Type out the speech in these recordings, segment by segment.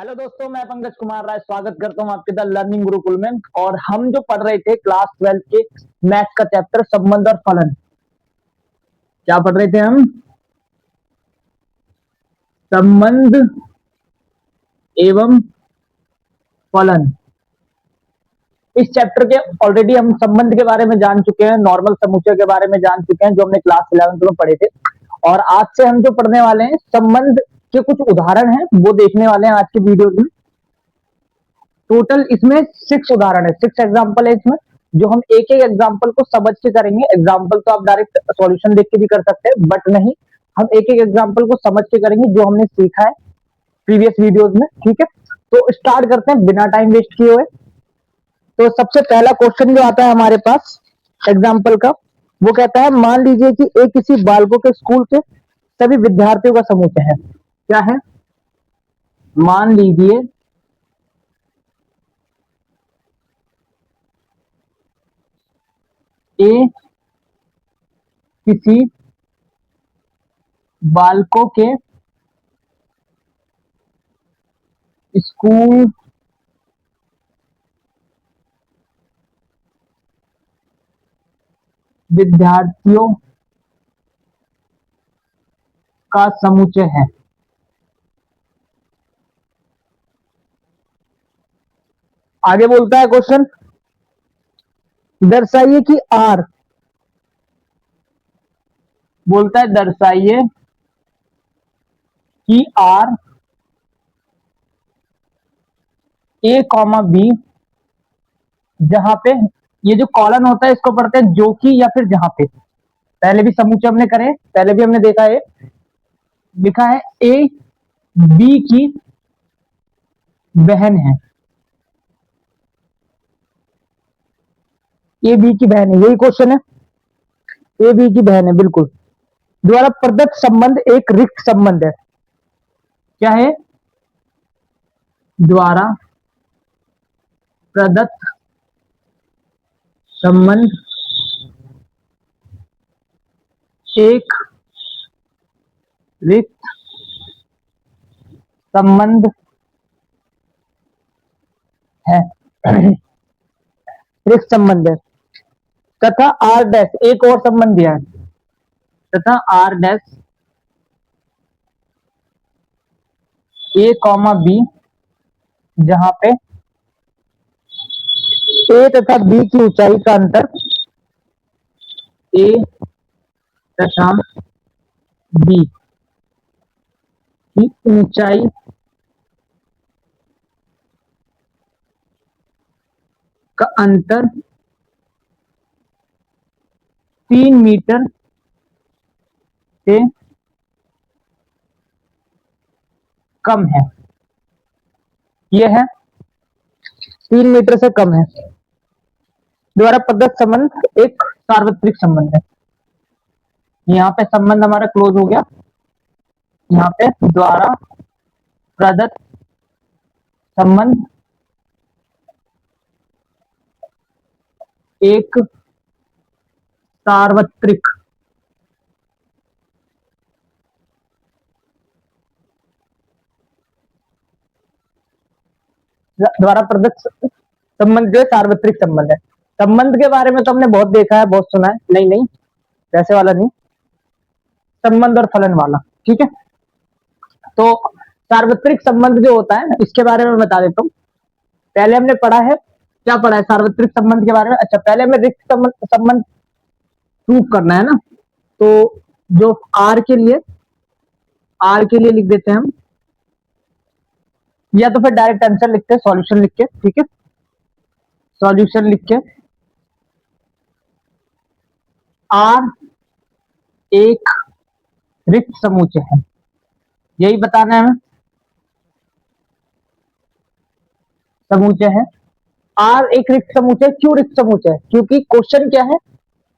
Hello दोस्तों, मैं पंकज कुमार राय स्वागत करता हूं आपके द लर्निंग गुरुकुल में। और हम जो पढ़ रहे थे क्लास 12 के मैथ्स का चैप्टर संबंध और फलन। क्या पढ़ रहे थे हम? संबंध एवं फलन। इस चैप्टर के ऑलरेडी हम संबंध के बारे में जान चुके हैं, नॉर्मल समुच्चय के बारे में जान चुके हैं जो हमने क्लास 11 में पढ़े थे। और आज से हम जो पढ़ने वाले हैं संबंध के कुछ उदाहरण हैं वो देखने वाले हैं आज की वीडियो में। टोटल इसमें 6 उदाहरण है, 6 एग्जाम्पल है इसमें, जो हम एक एक एग्जाम्पल को समझ के करेंगे। एग्जाम्पल तो आप डायरेक्ट सॉल्यूशन देख के भी कर सकते हैं, बट नहीं, हम एक एक एग्जाम्पल को समझ के करेंगे जो हमने सीखा है प्रीवियस वीडियोस में। ठीक है, तो स्टार्ट करते हैं बिना टाइम वेस्ट किए हुए। तो सबसे पहला क्वेश्चन जो आता है हमारे पास एग्जाम्पल का, वो कहता है मान लीजिए कि एक किसी बालकों के स्कूल के सभी विद्यार्थियों का समूह है। क्या है? मान लीजिए ए किसी बालकों के स्कूल विद्यार्थियों का समुच्चय है। आगे बोलता है क्वेश्चन, दर्शाइए कि आर, बोलता है दर्शाइए कि आर ए कॉमा बी, जहां पे ये जो कॉलन होता है इसको पढ़ते हैं जो कि या फिर जहां पे। पहले भी समुच्चय हमने करे, पहले भी हमने देखा है, लिखा है ए बी की बहन है। ए बी की बहन है, यही क्वेश्चन है। ए बी की बहन है, बिल्कुल। द्वारा प्रदत्त संबंध एक रिक्त संबंध है। क्या है? द्वारा प्रदत्त संबंध एक रिक्त संबंध है। रिक्त संबंध है तथा आर डैश, एक और संबंध दिया है, तथा R dash A comma B, जहां पे ए तथा बी की ऊंचाई का अंतर, ए तथा बी की ऊंचाई का अंतर 3 मीटर से कम है। यह है 3 मीटर से कम है। द्वारा प्रदत्त संबंध एक सार्वत्रिक संबंध है। यहाँ पे संबंध हमारा क्लोज हो गया। यहाँ पे द्वारा प्रदत्त संबंध एक सार्वत्रिक द्वारा प्रदत्त संबंध जो सार्वत्रिक संबंध है। संबंध के बारे में तो हमने बहुत देखा है, बहुत सुना है। नहीं नहीं, वैसे वाला नहीं, संबंध और फलन वाला। ठीक है, तो सार्वत्रिक संबंध जो होता है इसके बारे में बता देता हूँ। पहले हमने पढ़ा है, क्या पढ़ा है सार्वत्रिक संबंध के बारे में? अच्छा, पहले हमें रिक्त संबंध प्रूव करना है ना। तो जो आर के लिए लिख देते हैं हम, या तो फिर डायरेक्ट आंसर लिखते हैं सॉल्यूशन लिख के। ठीक है, सॉल्यूशन लिख के आर एक रिक्त समुच्चय है, यही बताना है हमें। समुच्चय है आर एक रिक्त समुच्चय। क्यों रिक्त समुच्चय? क्योंकि क्वेश्चन क्या है,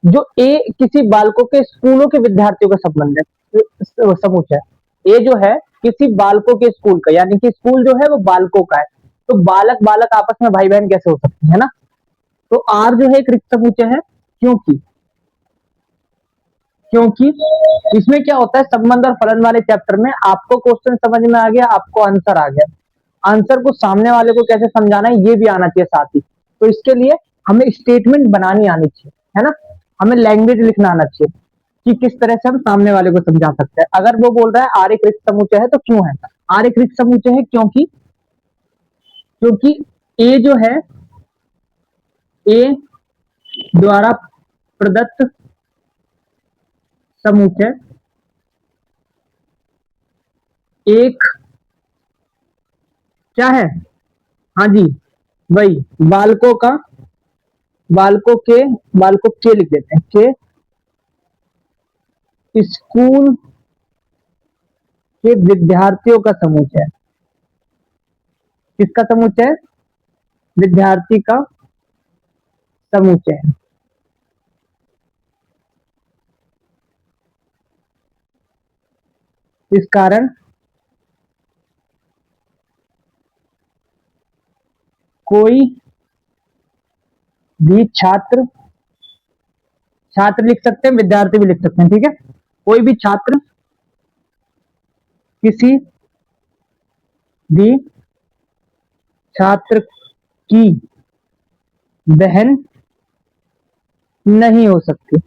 जो ए किसी बालकों के स्कूलों के विद्यार्थियों का संबंध है, समुच्चय। ए जो है किसी बालकों के स्कूल का, यानी कि स्कूल जो है वो बालकों का है। तो बालक बालक आपस में भाई बहन कैसे हो सकते हैं ना। तो आर जो है एक रिक्त समुच्चय है, क्योंकि इसमें क्या होता है, संबंध और फलन वाले चैप्टर में आपको क्वेश्चन समझ में आ गया, आपको आंसर आ गया। आंसर को सामने वाले को कैसे समझाना है ये भी आना चाहिए साथ ही। तो इसके लिए हमें स्टेटमेंट बनानी आनी चाहिए, है ना, हमें लैंग्वेज लिखना आना चाहिए कि किस तरह से हम सामने वाले को समझा सकते हैं। अगर वो बोल रहा है आर एक रिक्त समुच्चय है तो क्यों है, आर एक रिक्त समुच्चय है क्योंकि क्योंकि ए जो है, ए द्वारा प्रदत्त समुच्चय एक क्या है, हाँ जी वही बालकों के लिख देते हैं के स्कूल के विद्यार्थियों का समुच्चय है। किसका समुच्चय है, विद्यार्थी का समुच्चय है। इस कारण कोई भी छात्र लिख सकते हैं, विद्यार्थी भी लिख सकते हैं, ठीक है, कोई भी छात्र किसी भी छात्र की बहन नहीं हो सकती।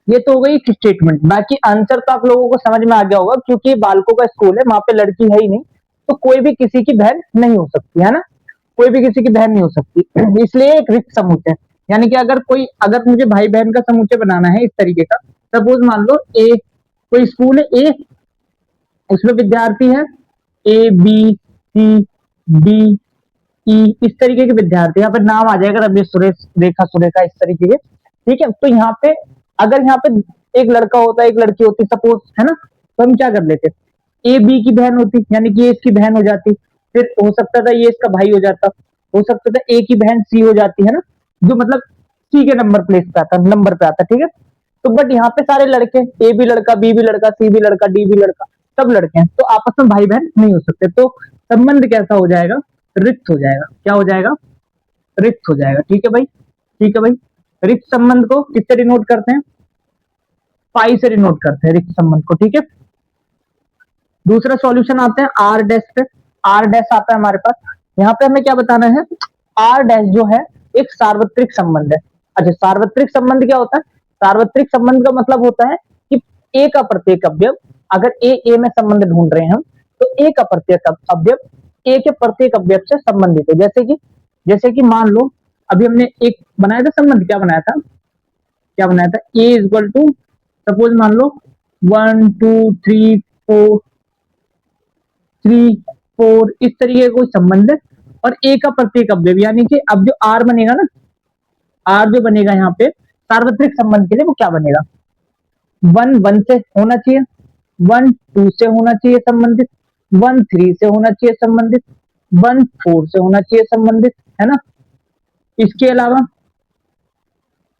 ये तो हो गई स्टेटमेंट। बाकी आंसर तो आप लोगों को समझ में आ गया होगा, क्योंकि बालकों का स्कूल है, वहां पे लड़की है ही नहीं, तो कोई भी किसी की बहन नहीं हो सकती, है ना, कोई भी किसी की बहन नहीं हो सकती। इसलिए एक रिक्त समुच्चय, यानी कि अगर मुझे भाई बहन का समुच्चय बनाना है इस तरीके का, सपोज मान लो ए, कोई स्कूल है ए, उसमें विद्यार्थी है A B C D E, इस तरीके के विद्यार्थी, यहाँ पे नाम आ जाएगा रमेश सुरेश रेखा सुरेखा, इस तरीके के, ठीक है। तो यहाँ पे अगर यहाँ पे एक लड़का होता है एक लड़की होती सपोज, है ना, तो हम क्या कर लेते, ए बी की बहन होती, यानी कि ये इसकी बहन हो जाती, फिर हो सकता था ये इसका भाई हो जाता, हो सकता था ए की बहन सी हो जाती, है ना, जो मतलब सी के नंबर प्लेस पे आता, नंबर पे आता, ठीक है। तो बट यहाँ पे सारे लड़के, ए भी लड़का, बी भी लड़का, सी भी लड़का, डी भी लड़का, सब लड़के हैं, तो आपस में भाई बहन नहीं हो सकते। तो संबंध कैसा हो जाएगा, रिक्त हो जाएगा। क्या हो जाएगा, रिक्त हो जाएगा, ठीक है भाई, ठीक है भाई। रिक्त संबंध को किससे डिनोट करते हैं, पाई से डिनोट करते हैं रिक्त संबंध को, ठीक है। दूसरा सॉल्यूशन आते हैं आर डैश पे, आर डैश आता है हमारे पास, यहाँ पे हमें क्या बताना है, आर डैश जो है एक सार्वत्रिक संबंध है। अच्छा, सार्वत्रिक संबंध क्या होता है, सार्वत्रिक संबंध का मतलब होता है कि ए का प्रत्येक अवयव, अगर ए में संबंध ढूंढ रहे हैं हम, तो ए का प्रत्येक अवयव ए के प्रत्येक अवयव से संबंधित है। जैसे कि मान लो अभी हमने एक बनाया था संबंध, क्या बनाया था, ए इक्वल टू, सपोज मान लो 1 2 3 4 3 4, इस तरीके का कोई संबंध है, और ए का प्रत्येक अवयव, यानी कि अब जो आर बनेगा ना, आर जो बनेगा यहाँ पे सार्वत्रिक संबंध के लिए, वो क्या बनेगा, 1 1 से होना चाहिए, 1 2 से होना चाहिए संबंधित, 1 3 से होना चाहिए संबंधित, 1 4 से होना चाहिए संबंधित, है ना। इसके अलावा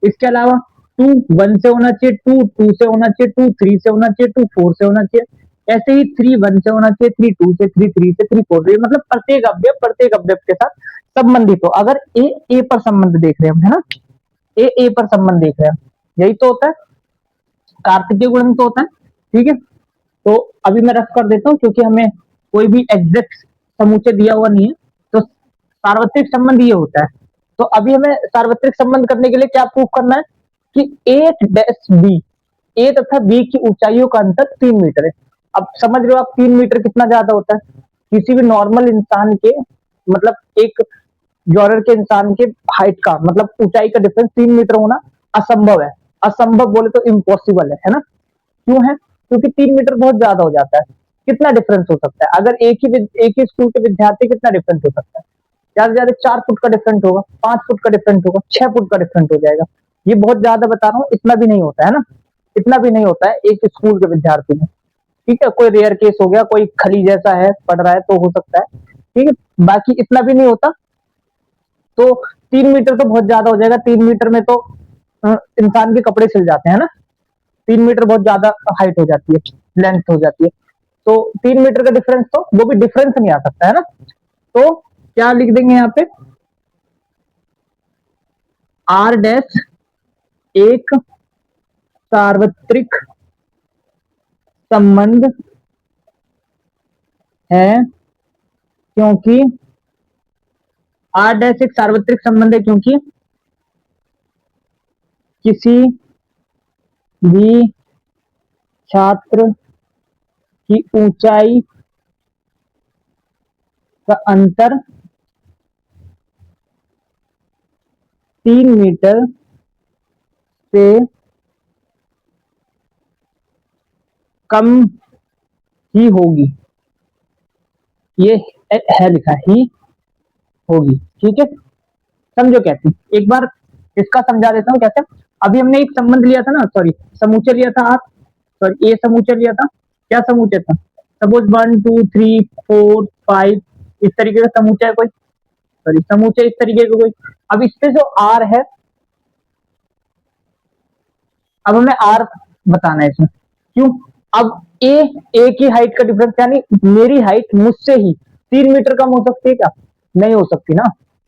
इसके अलावा 2 1 से होना चाहिए, 2 2 से होना चाहिए, 2 3 से होना चाहिए, 2 4 से होना चाहिए, ऐसे ही 3 1 से होना चाहिए, 3 2 से, 3 3 से, 3 4 से, मतलब प्रत्येक अवयव के साथ संबंधित हो। अगर ए पर संबंध देख रहे हैं, है ना, ए पर संबंध देख रहे हैं, यही तो होता है, कार्तिकीय गुणन तो होता है, ठीक है। तो अभी मैं रफ कर देता हूँ, क्योंकि हमें कोई भी एग्जैक्ट समुच्चय दिया हुआ नहीं है, तो सार्वत्रिक संबंध ये होता है। तो अभी हमें सार्वत्रिक संबंध करने के लिए क्या प्रूफ करना है कि ए डैश बी, ए तथा बी की ऊंचाइयों का अंतर 3 मीटर है। अब समझ रहे हो आप 3 मीटर कितना ज्यादा होता है, किसी भी नॉर्मल इंसान के, मतलब एक जॉनर के इंसान के हाइट का, मतलब ऊंचाई का डिफरेंस 3 मीटर होना असंभव है, असंभव बोले तो इम्पॉसिबल है ना। क्यों है, क्योंकि 3 मीटर बहुत ज्यादा हो जाता है। कितना डिफरेंस हो सकता है, अगर एक ही स्कूल के विद्यार्थी, कितना डिफरेंस हो सकता है, ज्यादा से ज्यादा 4 फुट का डिफरेंट होगा, 5 फुट का डिफरेंट होगा, 6 फुट का डिफरेंट हो जाएगा। ये बहुत ज्यादा बता रहा हूँ, इतना भी नहीं होता है ना, इतना भी नहीं होता है एक स्कूल के विद्यार्थी में, ठीक है। कोई रेयर केस हो गया, कोई खली जैसा है पढ़ रहा है तो हो सकता है, ठीक है, बाकी इतना भी नहीं होता। तो 3 मीटर तो बहुत ज्यादा हो जाएगा, 3 मीटर में तो इंसान के कपड़े सिल जाते हैं ना, 3 मीटर बहुत ज्यादा हाइट हो जाती है, लेंथ हो जाती है। तो 3 मीटर का डिफरेंस, तो वो भी डिफरेंस नहीं आ सकता है ना। तो क्या लिख देंगे यहाँ पे, आर डैश एक सार्वत्रिक संबंध है क्योंकि आर डैश एक सार्वत्रिक संबंध है क्योंकि किसी भी छात्र की ऊंचाई का अंतर 3 मीटर से कम ही होगी। ये है लिखा ही होगी, ठीक है। समझो कैसे, एक बार इसका समझा देता हूँ कैसे। अभी हमने एक संबंध लिया था ना, सॉरी समूचय लिया था, आप सॉरी ए समूचय लिया था। क्या समूचय था? सपोज 1 2 3 4 5 इस तरीके का समूचय है कोई, सॉरी समूचय इस तरीके का कोई। अब इससे जो आर है, अब हमें आर बताना है इसमें। क्यों? अब ए की हाइट का डिफरेंस, यानी मेरी हाइट मुझसे ही 3 मीटर कम हो सकती है क्या? नहीं हो सकती ना।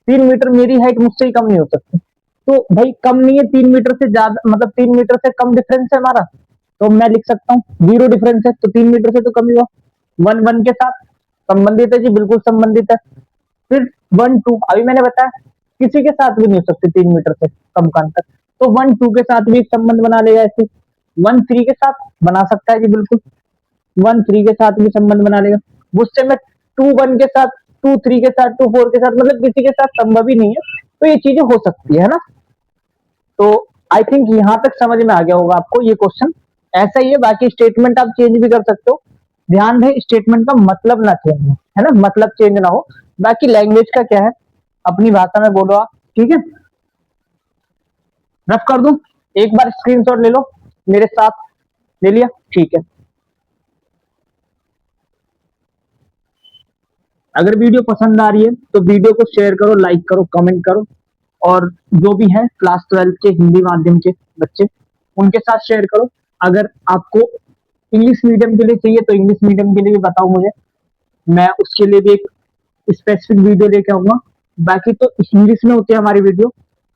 3 मीटर मेरी हाइट मुझसे ही कम नहीं हो सकती। तो भाई कम नहीं है, 3 मीटर से ज्यादा, मतलब 3 मीटर से कम डिफरेंस है हमारा, तो मैं लिख सकता हूँ 0 डिफरेंस है, तो 3 मीटर से तो कम ही हुआ। 1 1 के साथ संबंधित है जी, बिल्कुल संबंधित है। फिर 1 2, अभी मैंने बताया किसी के साथ भी नहीं हो सकती 3 मीटर से कम का अंतर, तो 1 2 के साथ भी एक संबंध बना लेगा ऐसे। 1 3 के साथ बना सकता है जी, बिल्कुल 1 3 के साथ भी संबंध बना लेगा। मुझसे मैं 2 1 के साथ, 2 3 के साथ, 2 4 के साथ, मतलब किसी के साथ संभव ही नहीं है, तो ये चीजें हो सकती है ना। तो आई थिंक यहां तक समझ में आ गया होगा आपको ये क्वेश्चन। ऐसा ही है, बाकी स्टेटमेंट आप चेंज भी कर सकते हो। ध्यान रहे स्टेटमेंट का मतलब ना चेंज हो, है ना, मतलब चेंज ना हो। बाकी लैंग्वेज का क्या है, अपनी भाषा में बोलो आप, ठीक है। रफ कर दूं, एक बार स्क्रीनशॉट ले लो मेरे साथ। ले लिया, ठीक है। अगर वीडियो पसंद आ रही है तो वीडियो को शेयर करो, लाइक करो, कमेंट करो, और जो भी है क्लास 12 के हिंदी माध्यम के बच्चे, उनके साथ शेयर करो। अगर आपको इंग्लिश मीडियम के लिए चाहिए तो इंग्लिश मीडियम के लिए भी बताओ मुझे, मैं उसके लिए भी एक स्पेसिफिक वीडियो लेके आऊंगा। बाकी तो इंग्लिश में होती है हमारी वीडियो,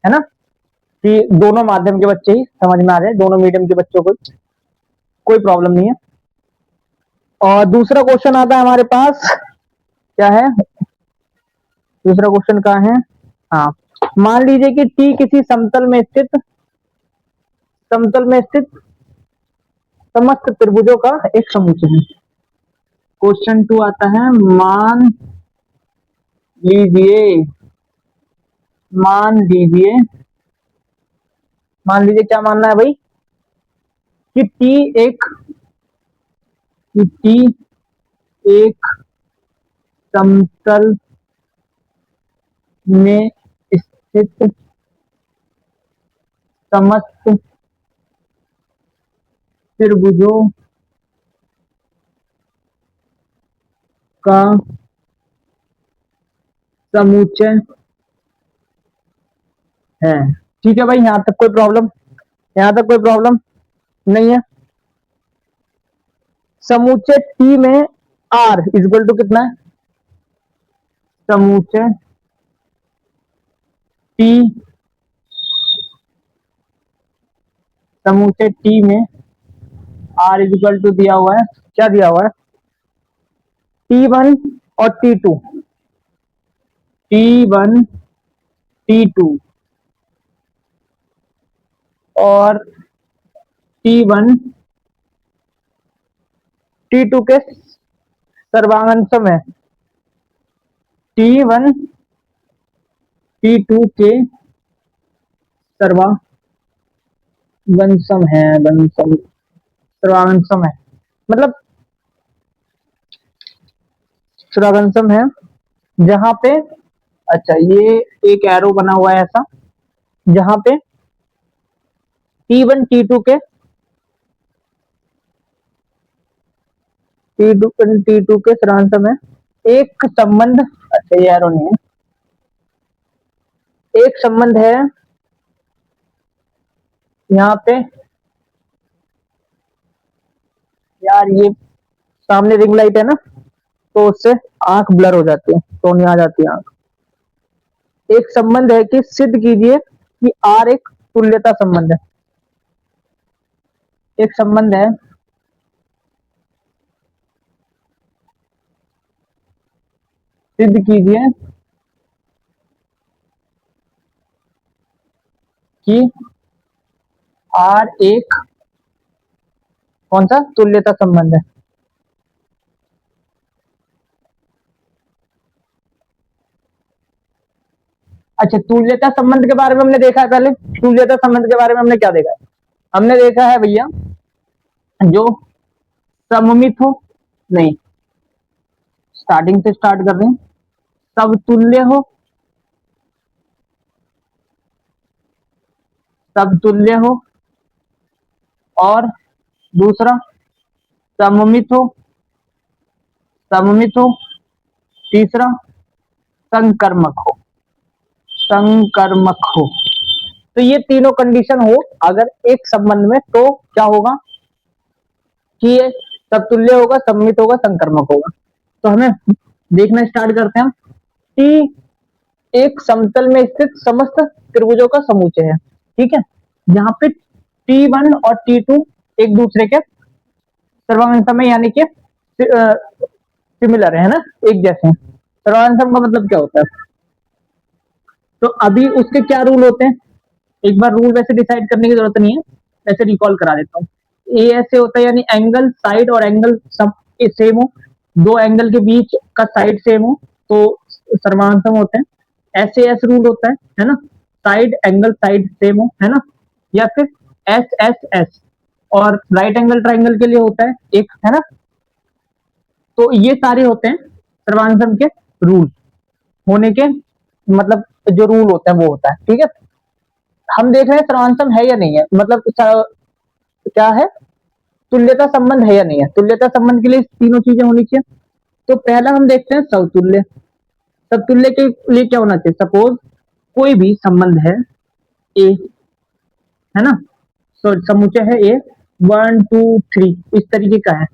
है ना, कि दोनों माध्यम के बच्चे ही समझ में आ जाए, दोनों मीडियम के बच्चों को कोई प्रॉब्लम नहीं है। और दूसरा क्वेश्चन आता है हमारे पास, क्या है दूसरा क्वेश्चन? कहाँ है? हाँ, मान लीजिए कि टी किसी समतल में स्थित समस्त त्रिभुजों का एक समुच्चय है। क्वेश्चन 2 आता है, लीजिए मान लीजिए मान लीजिए क्या मानना है भाई, कि टी एक समतल में स्थित समस्त त्रिभुजों का समुच्चय है। ठीक है भाई, यहां तक कोई प्रॉब्लम? यहां तक कोई प्रॉब्लम नहीं है। समुच्चय टी में आर इक्वल टू कितना है? समुच्चय टी समुच्चय टी में आर इक्वल टू दिया हुआ है, क्या दिया हुआ है? T1 और T2, T1 T2 और T1 T2 के सर्वांगन सम है। T1 T2 के सर्वांगन सम है, सर्वांगन सम है, मतलब सर्वांगन सम है जहां पे, अच्छा ये एक एरो बना हुआ है ऐसा, जहां पे T1 T2 के T2 के सर्वांगन सम है। एक संबंध, अच्छा ये एरो नहीं है, एक संबंध है यहाँ पे। यार ये सामने रिंग लाइट है ना, तो उससे आंख ब्लर हो जाती है, तो नहीं आ जाती है आंख। एक संबंध है कि सिद्ध कीजिए कि आर एक तुल्यता संबंध है। एक संबंध है सिद्ध कीजिए कि आर एक कौन सा तुल्यता संबंध है। अच्छा, तुल्यता संबंध के बारे में हमने देखा है पहले। तुल्यता संबंध के बारे में हमने क्या देखा है? हमने देखा है भैया जो सममित हो, नहीं स्टार्टिंग से स्टार्ट कर रहे हैं, समतुल्य हो, समतुल्य हो, और दूसरा सममित हो, सममित हो, तीसरा संकर्मक हो, संकर्मक हो। तो ये तीनों कंडीशन हो अगर एक संबंध में, तो क्या होगा कि ये समतुल्य होगा, सममित होगा, संकर्मक होगा। तो हमें देखना स्टार्ट करते हैं। टी एक समतल में स्थित समस्त त्रिभुजों का समुच्चय है, ठीक है। यहाँ पे T1 और T2 एक दूसरे के सर्वांतम में, यानी कि सिमिलर है ना, एक जैसे। सर्वांतम का मतलब क्या होता है? तो अभी उसके क्या रूल होते हैं, एक बार रूल वैसे डिसाइड करने की जरूरत नहीं है, वैसे रिकॉल करा देता हूँ। ए ऐसे होता है, यानी एंगल साइड और एंगल सब सेम हो, दो एंगल के बीच का साइड सेम हो तो सर्वांतम होते हैं। ऐसे एस रूल होता है ना, साइड एंगल साइड सेम हो, है ना। या फिर एस एस एस, और राइट एंगल ट्राइंगल के लिए होता है एक, है ना। तो ये सारे होते हैं सर्वांतम के रूल होने के, मतलब जो रूल होता है वो होता है, ठीक है। हम देख रहे हैं सर्वांतम है या नहीं है, मतलब क्या है, तुल्यता संबंध है या नहीं है। तुल्यता संबंध के लिए तीनों चीजें होनी चाहिए। तो पहला हम देखते हैं समतुल्य। समतुल्य के लिए क्या होना चाहिए? सपोज कोई भी संबंध है ए, है ना, समुच्चय है ए, 1 2 3 इस तरीके का है।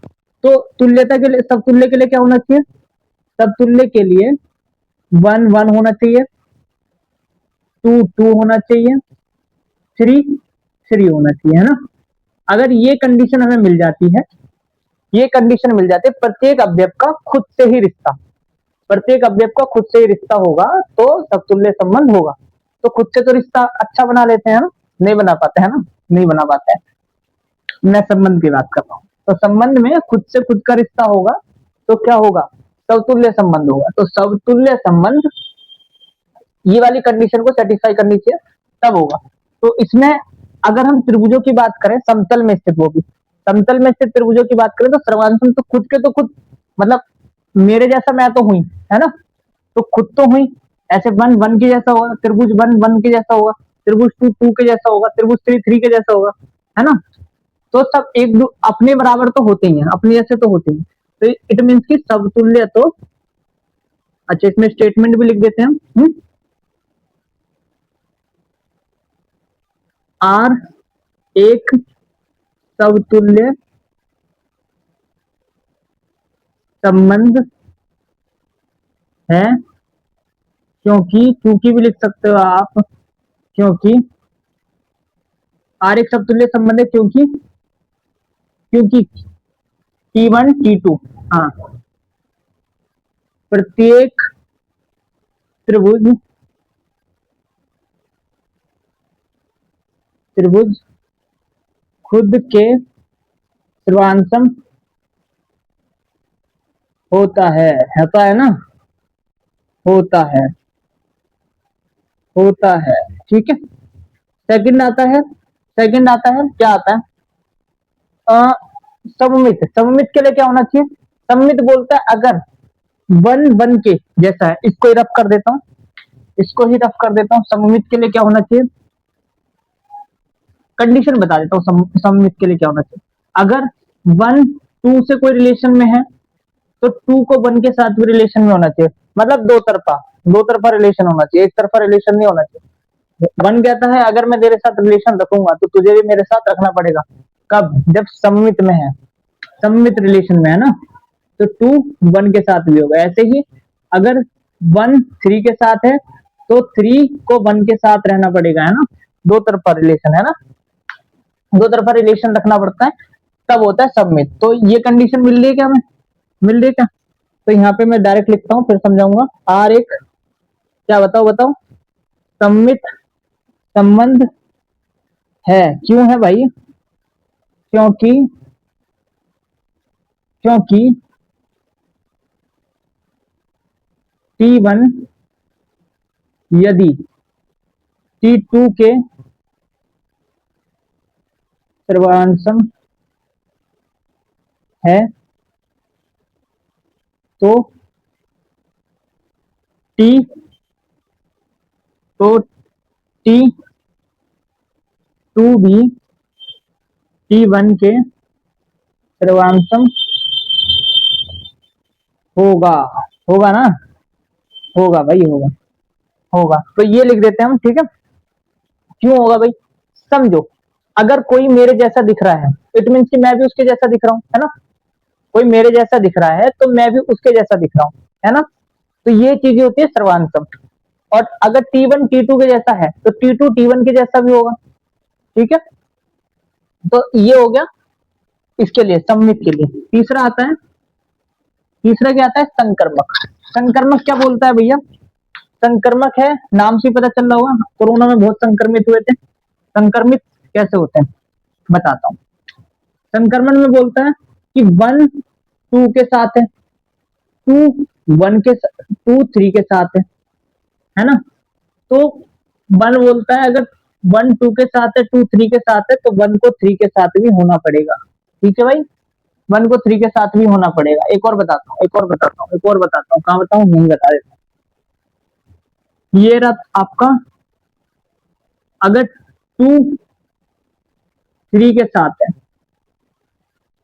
तो तुल्यता के लिए, समतुल्य के लिए क्या होना चाहिए? समतुल्य के लिए 1 1 होना चाहिए, 2 2 होना चाहिए, 3 3 होना चाहिए, है ना। अगर ये कंडीशन हमें मिल जाती है, ये कंडीशन मिल जाती है, प्रत्येक अवयव का खुद से ही रिश्ता, प्रत्येक अवयव का खुद से ही रिश्ता होगा तो समतुल्य संबंध होगा। तो खुद से तो रिश्ता अच्छा बना लेते हैं ना, नहीं बना पाते है ना, नहीं बना पाते हैं। मैं संबंध की बात कर रहा हूँ, तो संबंध में खुद से खुद का रिश्ता होगा तो क्या होगा? समतुल्य संबंध होगा। तो समतुल्य संबंध ये वाली कंडीशन को सेटिस्फाई करनी चाहिए, तब होगा। तो इसमें अगर हम त्रिभुजों की बात करें, समतल में स्थित, वो भी समतल में स्थित त्रिभुजों की बात करें, तो सर्वांतम तो खुद के तो खुद, मतलब मेरे जैसा मैं तो हुई, है ना, तो खुद तो हुई, ऐसे 1 1 के जैसा होगा, त्रिभुज 1 1 के जैसा होगा, त्रिभुज 2 2 के जैसा होगा, त्रिभुज 3 3 के जैसा होगा, है ना। तो सब एक अपने बराबर तो होते ही हैं, अपने जैसे तो होते ही। तो इट मीन्स की समतुल्य तो, अच्छा इसमें स्टेटमेंट भी लिख देते हैं हम, आर एक समतुल्य संबंध है, क्योंकि भी लिख सकते हो आप, क्योंकि आर एक समतुल्य संबंध है, क्योंकि T1 T2, हाँ, प्रत्येक त्रिभुज त्रिभुज खुद के सर्वांतम होता है ना, होता है, होता है, ठीक है। सेकंड आता है, सेकंड आता है, क्या आता है? सममित। सममित के लिए क्या होना चाहिए? सममित बोलता है अगर 1 1 के जैसा है, इसको ही रफ कर देता हूं, इसको ही रफ कर देता हूं। सममित के लिए क्या होना चाहिए? कंडीशन बता देता हूँ सममित के लिए क्या होना चाहिए। अगर 1 2 से कोई रिलेशन में है तो 2 को 1 के साथ भी रिलेशन में होना चाहिए, मतलब दो तरफा रिलेशन होना चाहिए, एक तरफा रिलेशन नहीं होना चाहिए। 1 कहता है अगर मैं तेरे साथ रिलेशन रखूंगा तो तुझे भी मेरे साथ रखना पड़ेगा। कब? जब सममित में है, सममित रिलेशन में है ना, तो 2 1 के साथ भी होगा। ऐसे ही अगर 1 3 के साथ है तो 3 को 1 के साथ रहना पड़ेगा, है ना, दो तरफा रिलेशन है ना, दो तरफा रिलेशन रखना पड़ता है, तब होता है सबमिट। तो ये कंडीशन मिल रही है क्या हमें? मिल रही है क्या? तो यहाँ पे मैं डायरेक्ट लिखता हूँ, फिर समझाऊंगा। आर एक क्या, बताओ बताओ, सममित संबंध है। क्यों है भाई? क्योंकि क्योंकि T1 यदि T2 के सर्वांशम है तो T तो T2 भी T1 के सर्वांशम होगा। होगा ना? होगा भाई, होगा। होगा तो ये लिख देते हैं हम, ठीक है। क्यों होगा भाई? समझो, अगर कोई मेरे जैसा दिख रहा है, इट मीन्स कि मैं भी उसके जैसा दिख रहा हूँ, है ना। कोई मेरे जैसा दिख रहा है तो मैं भी उसके जैसा दिख रहा हूँ, है ना। तो ये चीजें होती है सर्वांशम। और अगर T1 T2 के जैसा है तो T2 T1 के जैसा भी होगा, ठीक है। तो ये हो गया इसके लिए, सममित के लिए। तीसरा आता है, तीसरा क्या आता है? संकर्मक। संकर्मक क्या बोलता है भैया? संक्रमक है, नाम से पता चल रहा होगा, कोरोना में बहुत संक्रमित हुए थे। संक्रमित कैसे होते हैं बताता हूँ। संक्रमण में बोलता है कि 1 2 के साथ है, 2 1 के 2 3 के साथ है ना। तो 1 बोलता है अगर 1 2 के साथ है, 2 3 के साथ है, तो 1 को 3 के साथ भी होना पड़ेगा, ठीक है भाई। 1 को 3 के साथ भी होना पड़ेगा। एक और बताता हूँ, एक और बताता हूँ, एक और बताता हूँ। कहाँ बताऊँ? नहीं बता देता। ये रहा आपका, अगर 2 3 के साथ है,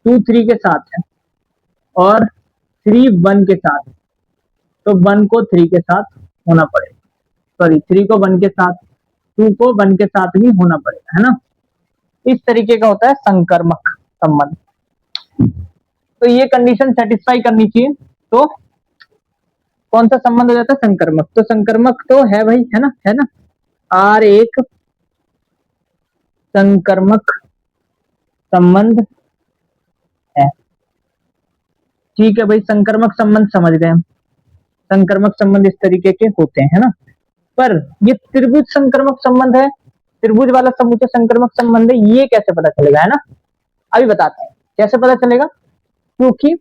2 3 के साथ है और 3 1 के साथ, तो 1 को 3 के साथ होना पड़ेगा। सॉरी, 3 को 1 के साथ, 2 को 1 के साथ भी होना पड़ेगा, है ना। इस तरीके का होता है संकर्मक संबंध। तो ये कंडीशन सेटिस्फाई करनी चाहिए, तो कौन सा संबंध हो जाता है? संकर्मक। तो संकर्मक तो है भाई, है ना, है ना। आर एक संकर्मक संबंध है, ठीक है भाई। संकर्मक संबंध समझ गए हम। संकर्मक संबंध इस तरीके के होते हैं, है ना। पर ये त्रिभुज संकर्मक संबंध है, त्रिभुज वाला समुच्चय संकर्मक संबंध है, ये कैसे पता चलेगा, है ना। अभी बताते हैं कैसे पता चलेगा। क्योंकि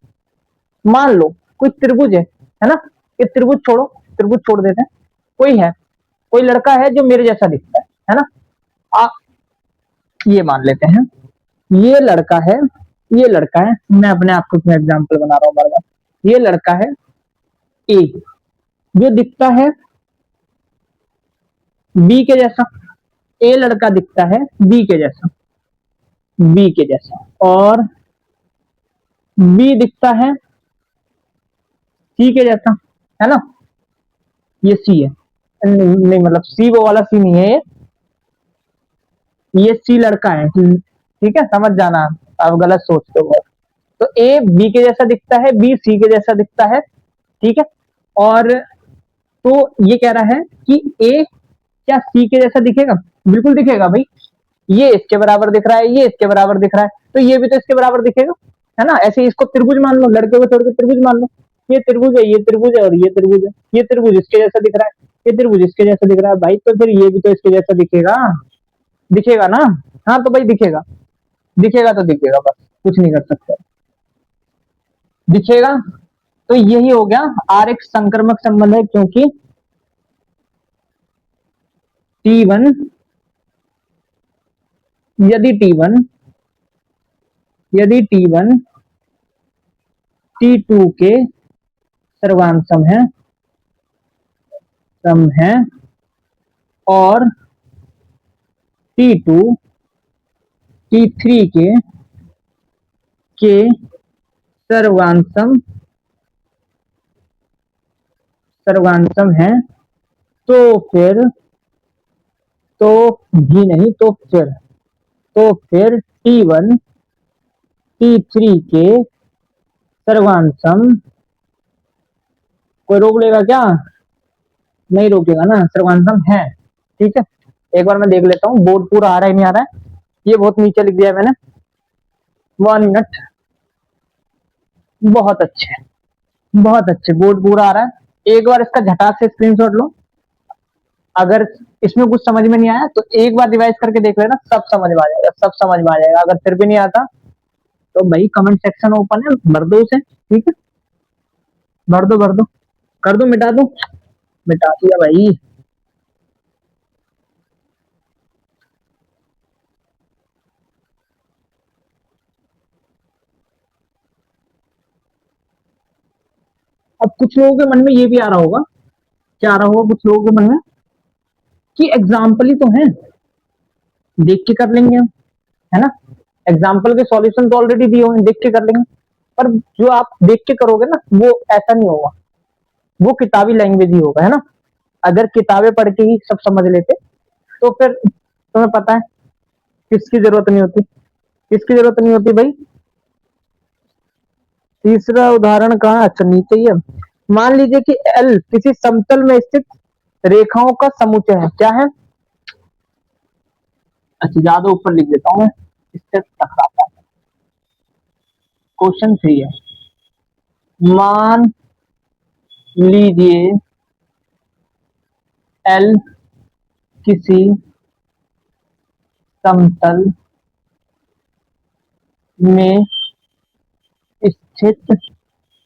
मान लो कोई त्रिभुज है ना। ये त्रिभुज छोड़ो, त्रिभुज छोड़ देते हैं। कोई है, कोई लड़का है जो मेरे जैसा दिखता है ना। आ, ये मान लेते हैं, ये लड़का है, ये लड़का है। मैं अपने आप को एग्जाम्पल बना रहा हूँ बार बार। ये लड़का है ए, जो दिखता है बी के जैसा। ए लड़का दिखता है बी के जैसा, बी के जैसा। और बी दिखता है सी के जैसा, है ना। ये सी है, नहीं मतलब सी वो वाला सी नहीं है ये सी लड़का है, ठीक है। समझ जाना, आप गलत सोचते हो। तो ए बी के जैसा दिखता है, बी सी के जैसा दिखता है, ठीक है। और तो ये कह रहा है कि ए क्या सी के जैसा दिखेगा? बिल्कुल दिखेगा भाई। ये इसके बराबर दिख रहा है, ये इसके बराबर दिख रहा है, तो ये भी तो इसके बराबर दिखेगा, है ना। ऐसे इसको त्रिभुज मान लो, लड़के को छोड़ के त्रिभुज मान लो। ये त्रिभुज है, ये त्रिभुज है और ये त्रिभुज है। ये त्रिभुज इसके जैसा दिख रहा है, ये त्रिभुज इसके जैसा दिख रहा है भाई, तो फिर ये भी तो इसके जैसा दिखेगा, दिखेगा ना। हाँ तो भाई दिखेगा, दिखेगा तो दिखेगा, बस कुछ नहीं कर सकते, दिखेगा। तो यही हो गया, आर एक संक्रमक संबंध है, क्योंकि T1 यदि T1 यदि T1 T2 के सर्वांशम है, सम है, और T2 T3 के सर्वांशम सर्वांशम है, तो फिर, तो भी नहीं, तो फिर T1 T3 के सर्वांशम, कोई रोक लेगा क्या? नहीं रोकेगा ना, सर्वांशम है, ठीक है। एक बार मैं देख लेता हूँ बोर्ड पूरा आ रहा है नहीं आ रहा है। ये बहुत नीचे लिख दिया है मैंने, 1 मिनट। बहुत अच्छे, बहुत अच्छे, बोर्ड पूरा आ रहा है। एक बार इसका झटाक से स्क्रीनशॉट लो। अगर इसमें कुछ समझ में नहीं आया तो एक बार रिवाइज करके देख लेना, सब समझ में आ जाएगा, सब समझ में आ जाएगा। अगर फिर भी नहीं आता तो भाई कमेंट सेक्शन ओपन है, भर दो उसे, ठीक है, भर दो भर दो, कर दो, मिटा दो, मिटा दिया भाई। अब कुछ लोगों के मन में ये भी आ रहा होगा, क्या आ रहा होगा कुछ लोगों के मन में, कि एग्जाम्पल ही तो है, देख के कर लेंगे हम, है ना। एग्जाम्पल के सॉल्यूशन तो ऑलरेडी दिए हुए हैं, देख के कर लेंगे। पर जो आप देख के करोगे ना, वो ऐसा नहीं होगा, वो किताबी लैंग्वेज ही होगा, है ना। अगर किताबें पढ़ के ही सब समझ लेते तो फिर तुम्हें पता है किसकी जरूरत नहीं होती, किसकी जरूरत नहीं होती भाई। तीसरा उदाहरण कहाँ, अच्छा नीचे ही है। मान लीजिए कि एल किसी समतल में स्थित रेखाओं का समुच्चय है, क्या है। अच्छा ज्यादा ऊपर लिख देता हूँ मैं, इससे टकराता है। क्वेश्चन 3 है, मान लीजिए एल किसी समतल में स्थित,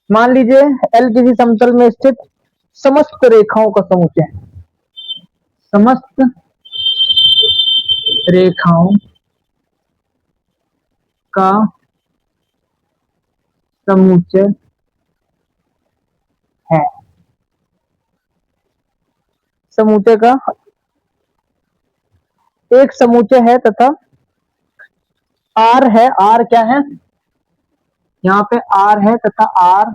मान लीजिए एल किसी समतल में स्थित समस्त रेखाओं का समुच्चय है, समस्त रेखाओं का समुच्चय है, समुच्चय का एक समुच्चय है तथा आर है, आर क्या है, यहाँ पे आर है तथा आर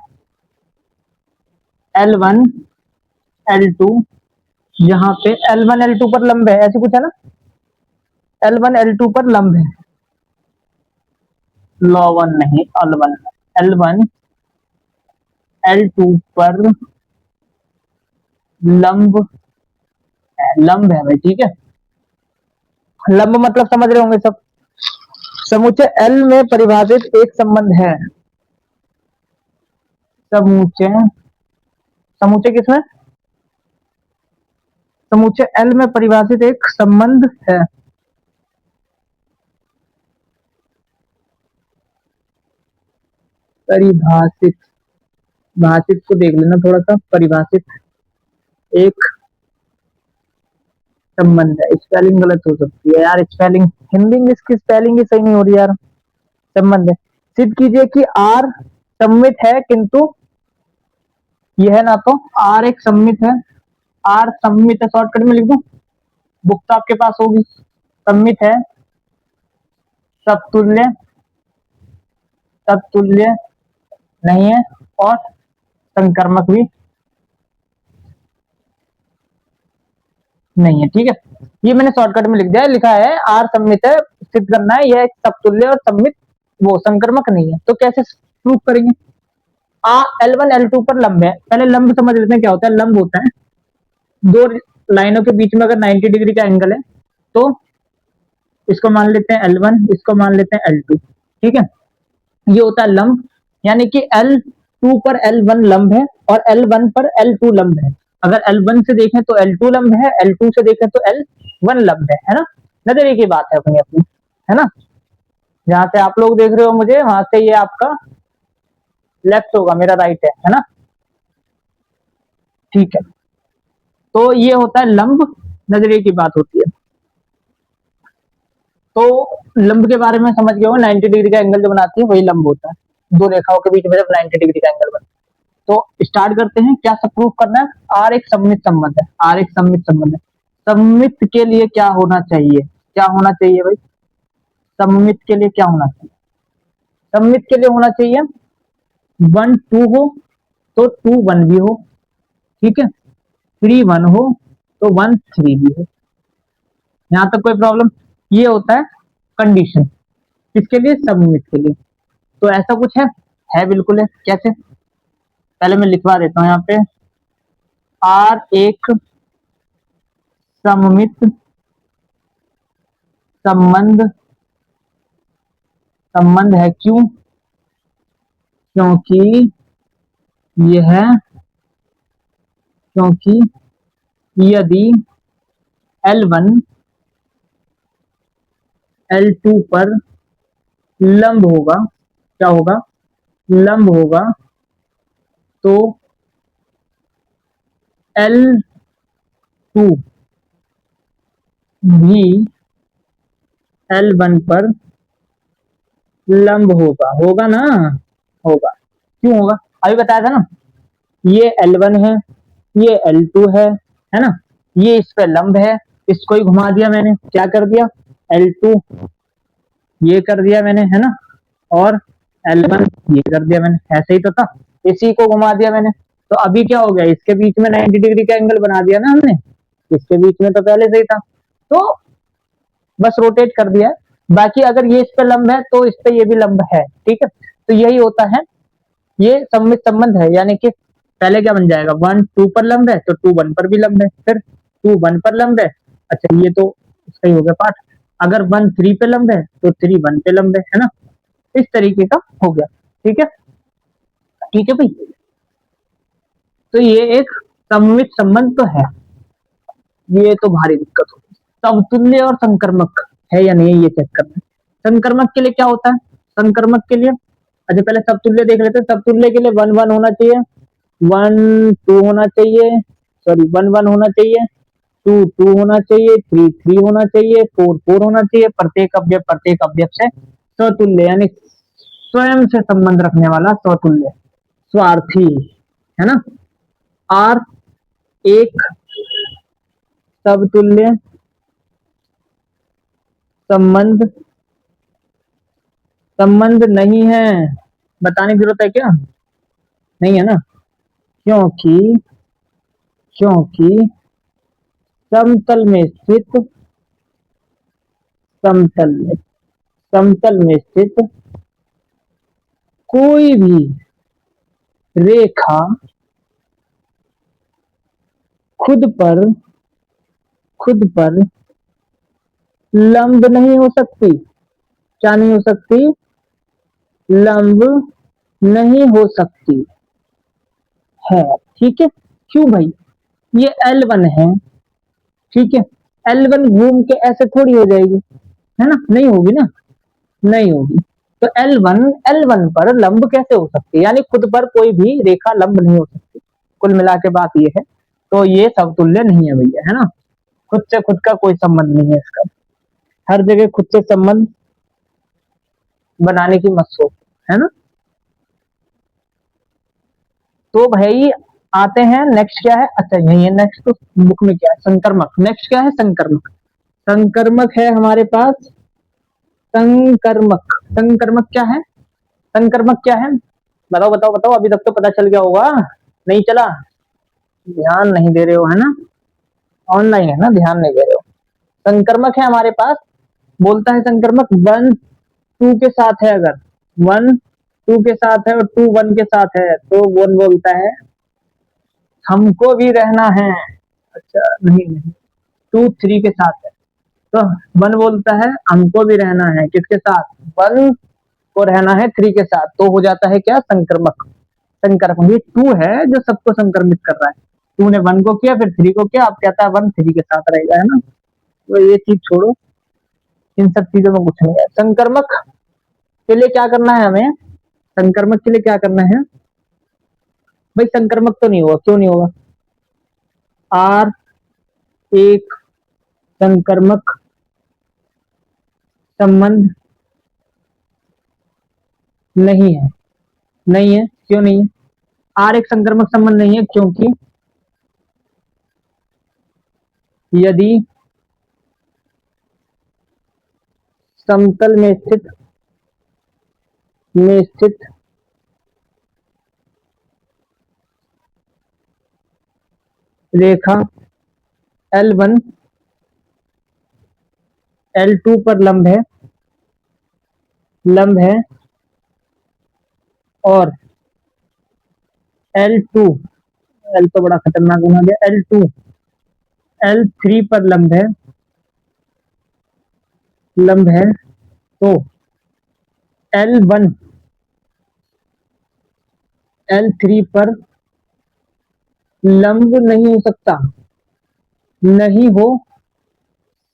L1 L2, यहाँ पे L1 L2 पर लंब है, ऐसे कुछ है ना, L1 L2 पर लंब है, लॉ1 नहीं L1, L1 L2 पर लंब है, लंब है भाई, ठीक है। लंब मतलब समझ रहे होंगे सब। समुच्चय L में परिभाषित एक संबंध है, समुच्चय, समुच्चय किसमें, समुच्चय L में परिभाषित एक संबंध है, परिभाषित, भाषित को देख लेना थोड़ा सा, परिभाषित एक संबंध है, स्पेलिंग गलत हो सकती है यार, स्पेलिंग हिंदी इसकी स्पेलिंग ही सही नहीं हो रही यार, संबंध है। सिद्ध कीजिए कि आर सममित है, किंतु यह है ना, तो आर एक सममित है, आर सममित है, शॉर्टकट में लिख दूं, बुक तो आपके पास होगी। सममित है, समतुल्य, समतुल्य नहीं है, और संकर्मक भी नहीं है, ठीक है। ये मैंने शॉर्टकट में लिख दिया है, लिखा है आर सममित है, सिद्ध करना है, यह एक समतुल्य और सममित, वो संकर्मक नहीं है। तो कैसे प्रूव करेंगे, आ L1 L2 पर लंब है, पहले लंब समझ लेते हैं क्या होता है। लंब होता है दो लाइनों के बीच में अगर 90 डिग्री का एंगल है, तो इसको मान लेते हैं L1, इसको मान लेते हैं L2, ठीक है। ये होता है लंब, यानी कि L2 पर L1 लंब है और L1 पर L2 लंब है। अगर L1 से देखें तो L2 लंब है, L2 से देखें तो L1 लंब है ना। नजरिए की बात है अपनी अपनी, है ना। जहां से आप लोग देख रहे हो मुझे, वहां से ये आपका लेफ्ट होगा, मेरा राइट है ना, ठीक है। तो ये होता है लंब, नजरिए की बात होती है। तो लंब के बारे में समझ गए हो, 90 डिग्री का एंगल जो बनाती है वही लंब होता है, दो रेखाओं के बीच में जब 90 डिग्री का एंगल बनता है। तो स्टार्ट करते हैं, क्या सब प्रूफ करना है। आर एक सममित संबंध है, आर एक सममित संबंध है। सममित के लिए क्या होना चाहिए, क्या होना चाहिए भाई, सममित के लिए क्या होना चाहिए, सममित के लिए होना चाहिए 1 2 हो तो 2 1 भी हो, ठीक है, 3 1 हो तो 1 3 भी हो, यहां तक कोई प्रॉब्लम। ये होता है कंडीशन, किसके लिए, सममित के लिए। तो ऐसा कुछ है बिल्कुल है, कैसे, पहले मैं लिखवा देता हूं यहाँ पे, आर एक सममित संबंध, संबंध है, क्यों, क्योंकि ये है क्योंकि यदि L1 L2 पर लंब होगा, क्या होगा, लंब होगा, तो L2 भी L1 पर लंब होगा, होगा ना, होगा। क्यों होगा, अभी बताया था ना, ये L1 है, ये L2 है ना, ये इस पे लंब है, इसको ही घुमा दिया मैंने, क्या कर दिया, L2 ये कर दिया मैंने, है ना, और L1 ये कर दिया मैंने, ऐसे ही तो था, इसी को घुमा दिया मैंने। तो अभी क्या हो गया, इसके बीच में 90 डिग्री का एंगल बना दिया ना हमने, इसके बीच में तो पहले से ही था, तो बस रोटेट कर दिया है। बाकी अगर ये इस पे लंब है तो इस पे ये भी लंब है, ठीक है, तो यही होता है, ये सममित संबंध है, यानी कि पहले क्या बन जाएगा, 1 2 पर लंब है तो 2 1 पर भी लंब है, फिर 2 1 पर लंब है, अच्छा ये तो सही हो गया पाठ, अगर 1 3 पे लंब है तो 3 1 पे लंब है ना, इस तरीके का हो गया, ठीक है, ठीक है भाई। तो ये एक सममित संबंध तो है, ये तो भारी दिक्कत होगी। समतुल्य और संकर्मक है या नहीं ये चेक करना है। संकर्मक के लिए क्या होता है, संकर्मक के लिए, अच्छा पहले समतुल्य देख लेते हैं। समतुल्य के लिए 1 1 होना चाहिए, 1 2 होना चाहिए, सॉरी 1 1 होना चाहिए, 2 2 होना चाहिए, 3 3 होना चाहिए, 4 4 होना चाहिए, प्रत्येक अवयव से स्वतुल्य यानी स्वयं से संबंध रखने वाला स्वतुल्य, स्वार्थी, है ना, आर एक समतुल्य संबंध, संबंध नहीं है, बताने की जरूरत है क्या, नहीं है ना, क्योंकि क्योंकि समतल में स्थित, समतल में समतल में स्थित कोई भी रेखा खुद पर लंब नहीं हो सकती, क्या नहीं हो सकती, लंब नहीं हो सकती है, ठीक है, क्यों भाई, ये L1 है, ठीक है, L1 घूम के ऐसे थोड़ी हो जाएगी, है ना, नहीं होगी ना, नहीं होगी, तो L1 पर लंब कैसे हो सकती है, यानी खुद पर कोई भी रेखा लंब नहीं हो सकती, कुल मिला के बात ये है, तो ये समतुल्य नहीं है भैया, है ना, खुद से खुद का कोई संबंध नहीं है इसका, हर जगह खुद से संबंध बनाने की मत सोच, है ना। तो भाई आते हैं नेक्स्ट क्या है, अच्छा यही है नेक्स्ट, तो बुक में क्या है, संकर्मक, नेक्स्ट क्या है, संकर्मक, संकर्मक है हमारे पास, संकर्मक, संकर्मक क्या है, संकर्मक क्या है, बताओ बताओ बताओ, अभी तक तो पता चल गया होगा, नहीं चला, ध्यान नहीं दे रहे हो, है ना, ऑनलाइन है ना, ध्यान नहीं दे रहे हो, संकर्मक है हमारे पास, बोलता है संकर्मक 1 2 के साथ है, अगर 1 2 के साथ है और 2 1 के साथ है तो 1 बोलता है हमको भी रहना है, अच्छा नहीं नहीं, 2 3 के साथ है तो 1 बोलता है हमको भी रहना है, किसके साथ, 1 को रहना है 3 के साथ, तो हो जाता है क्या, संक्रमक, संक्रमक, ये 2 है जो सबको संक्रमित कर रहा है, 2 ने 1 को किया फिर 3 को किया, अब कहता है 1 3 के साथ रहेगा, है ना, तो ये चीज छोड़ो, इन सब चीजों में कुछ नहीं है। संक्रमक के लिए क्या करना है हमें, संक्रमक के लिए क्या करना है भाई, संक्रमक तो नहीं होगा, क्यों नहीं होगा, आर एक संक्रमक संबंध नहीं है, नहीं है, क्यों नहीं है, आर एक संक्रमक संबंध नहीं है क्योंकि यदि समतल में स्थित रेखा L1 L2 पर लंब है और L2 L तो बड़ा खतरनाक बना दिया, L2 L3 पर लंब है तो L1 L3 पर लंब नहीं हो सकता, नहीं हो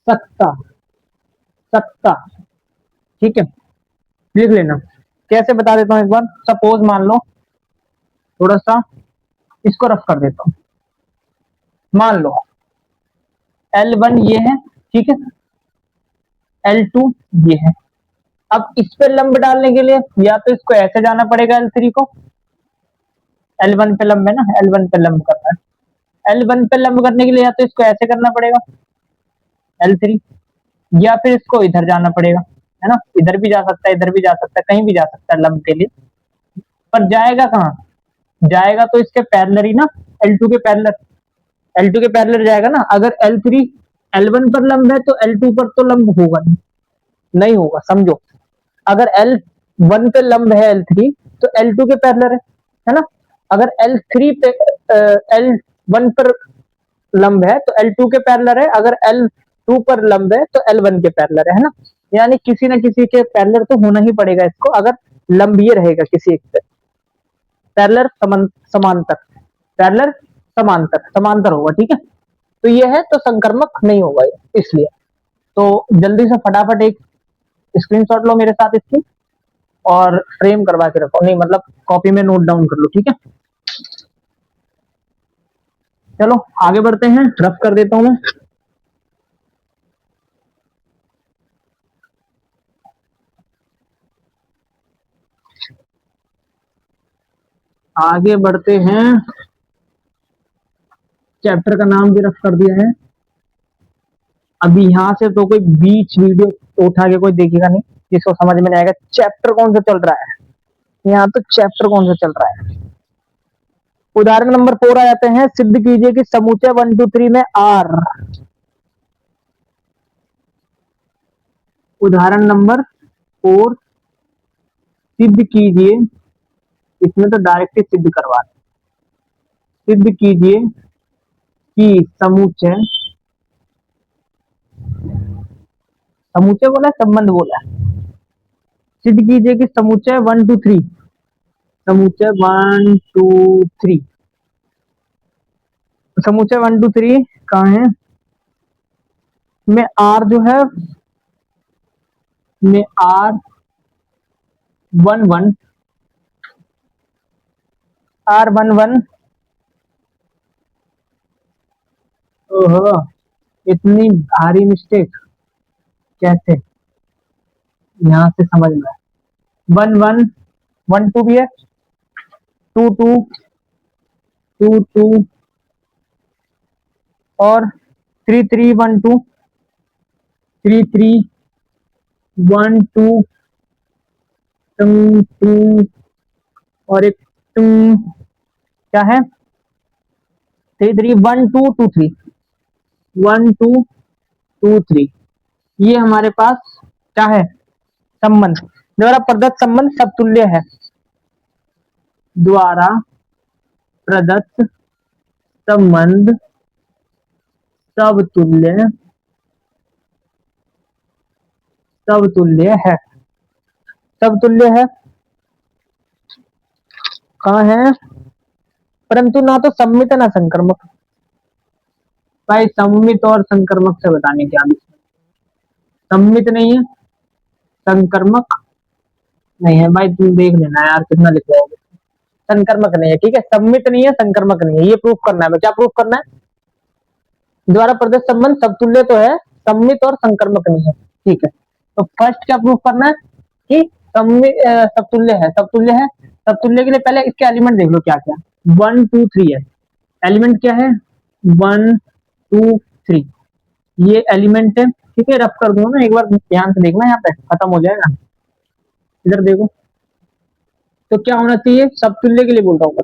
सकता, सकता, ठीक है, लिख लेना। कैसे बता देता हूं एक बार। सपोज मान लो, थोड़ा सा इसको रफ कर देता हूं। मान लो L1 ये है, ठीक है, L2 ये है। अब इस पे लंब डालने के लिए या तो इसको ऐसे जाना पड़ेगा, L3 को, L1 पे लंब है ना, L1 पे लंब करना है, L1 पे लंब करने के लिए या तो इसको ऐसे करना पड़ेगा L3, या फिर इसको इधर जाना पड़ेगा, है ना, इधर भी जा सकता है, इधर भी जा सकता है, कहीं भी जा सकता है लंब के लिए। पर जाएगा कहाँ, जाएगा तो इसके पैरेलल ही ना, L2 के पैरेलल, L2 के पैरेलल जाएगा ना। अगर L3 L1 पर लंब है तो L2 पर तो लंब होगा नहीं, नहीं होगा, समझो। अगर L1 पे लंब है L3 तो L2 के पैरेलल है ना। अगर L3 पे L1 पर लंब है तो L2 के पैरेलल है, अगर L2 पर लंब है तो L1 के पैरेलल है ना। यानी किसी ना किसी के पैरेलल तो होना ही पड़ेगा इसको, अगर लंब ये रहेगा किसी एक पे, पैरेलल समांतर, पैरेलल समांतर, समांतर होगा, ठीक है। तो ये है तो संकर्मक नहीं होगा ये, इसलिए। तो जल्दी से फटाफट एक स्क्रीनशॉट लो मेरे साथ इसकी और फ्रेम करवा के रखो, नहीं मतलब कॉपी में नोट डाउन कर लो, ठीक है। चलो आगे बढ़ते हैं, रफ कर देता हूं मैं। आगे बढ़ते हैं, चैप्टर का नाम भी रफ कर दिया है। अभी यहाँ से तो कोई बीच वीडियो उठा के कोई देखेगा नहीं, जिसको समझ में नहीं आएगा चैप्टर कौन सा चल रहा है। यहाँ तो चैप्टर कौन सा चल रहा है। उदाहरण नंबर 4 आ जाते हैं। सिद्ध कीजिए कि समूचे 1 2 3 में आर। उदाहरण नंबर 4, सिद्ध कीजिए, इसमें तो डायरेक्ट ही सिद्ध करवा रहे। सिद्ध कीजिए कि समूचे, समूचे बोला है, संबंध बोला है। सिद्ध कीजिए कि समुच्चय 1 2 3, समुच्चय 1 2 3, समुच्चय 1 2 3 कहाँ है, में आर जो है, में आर 1 1, आर 1 1, ओहो इतनी भारी मिस्टेक कैसे, यहां से समझ में 1 1 1 2 भी है, 2 2 2 2 और 3 3 1 2, 3 3 1 2 2 और एक क्या है, 3 3 1 2 2 3, 1 2 2 3। ये हमारे पास क्या है, संबंध, द्वारा प्रदत्त संबंध समतुल्य है, द्वारा प्रदत्त संबंध समतुल्य, समतुल्य है, समतुल्य है। कहाँ है, परंतु ना तो सम्मित ना संक्रमक। भाई सम्मित और संक्रमक से बताने क्या, सम्मित नहीं है, संक्रमक नहीं है। भाई तुम देख लेना यार कितना लिखवाओगे। संक्रमक नहीं है, ठीक है, सम्मित नहीं है, संक्रमक नहीं है, ये प्रूफ करना है। क्या प्रूफ करना है, द्वारा प्रदत्त संबंध समतुल्य तो है, सम्मित और संक्रमक नहीं है, ठीक है। तो फर्स्ट क्या प्रूफ करना है कि समतुल्य है, समतुल्य है। समतुल्य के लिए पहले इसके एलिमेंट देख लो क्या क्या, 1 2 3 है। एलिमेंट क्या है, 1 2 3, ये एलिमेंट है, ठीक है। रफ कर दो ना, एक बार ध्यान से देखना, यहाँ पे खत्म हो जाएगा। इधर देखो, तो क्या होना चाहिए, समतुल्य के लिए बोल रहा हूँ,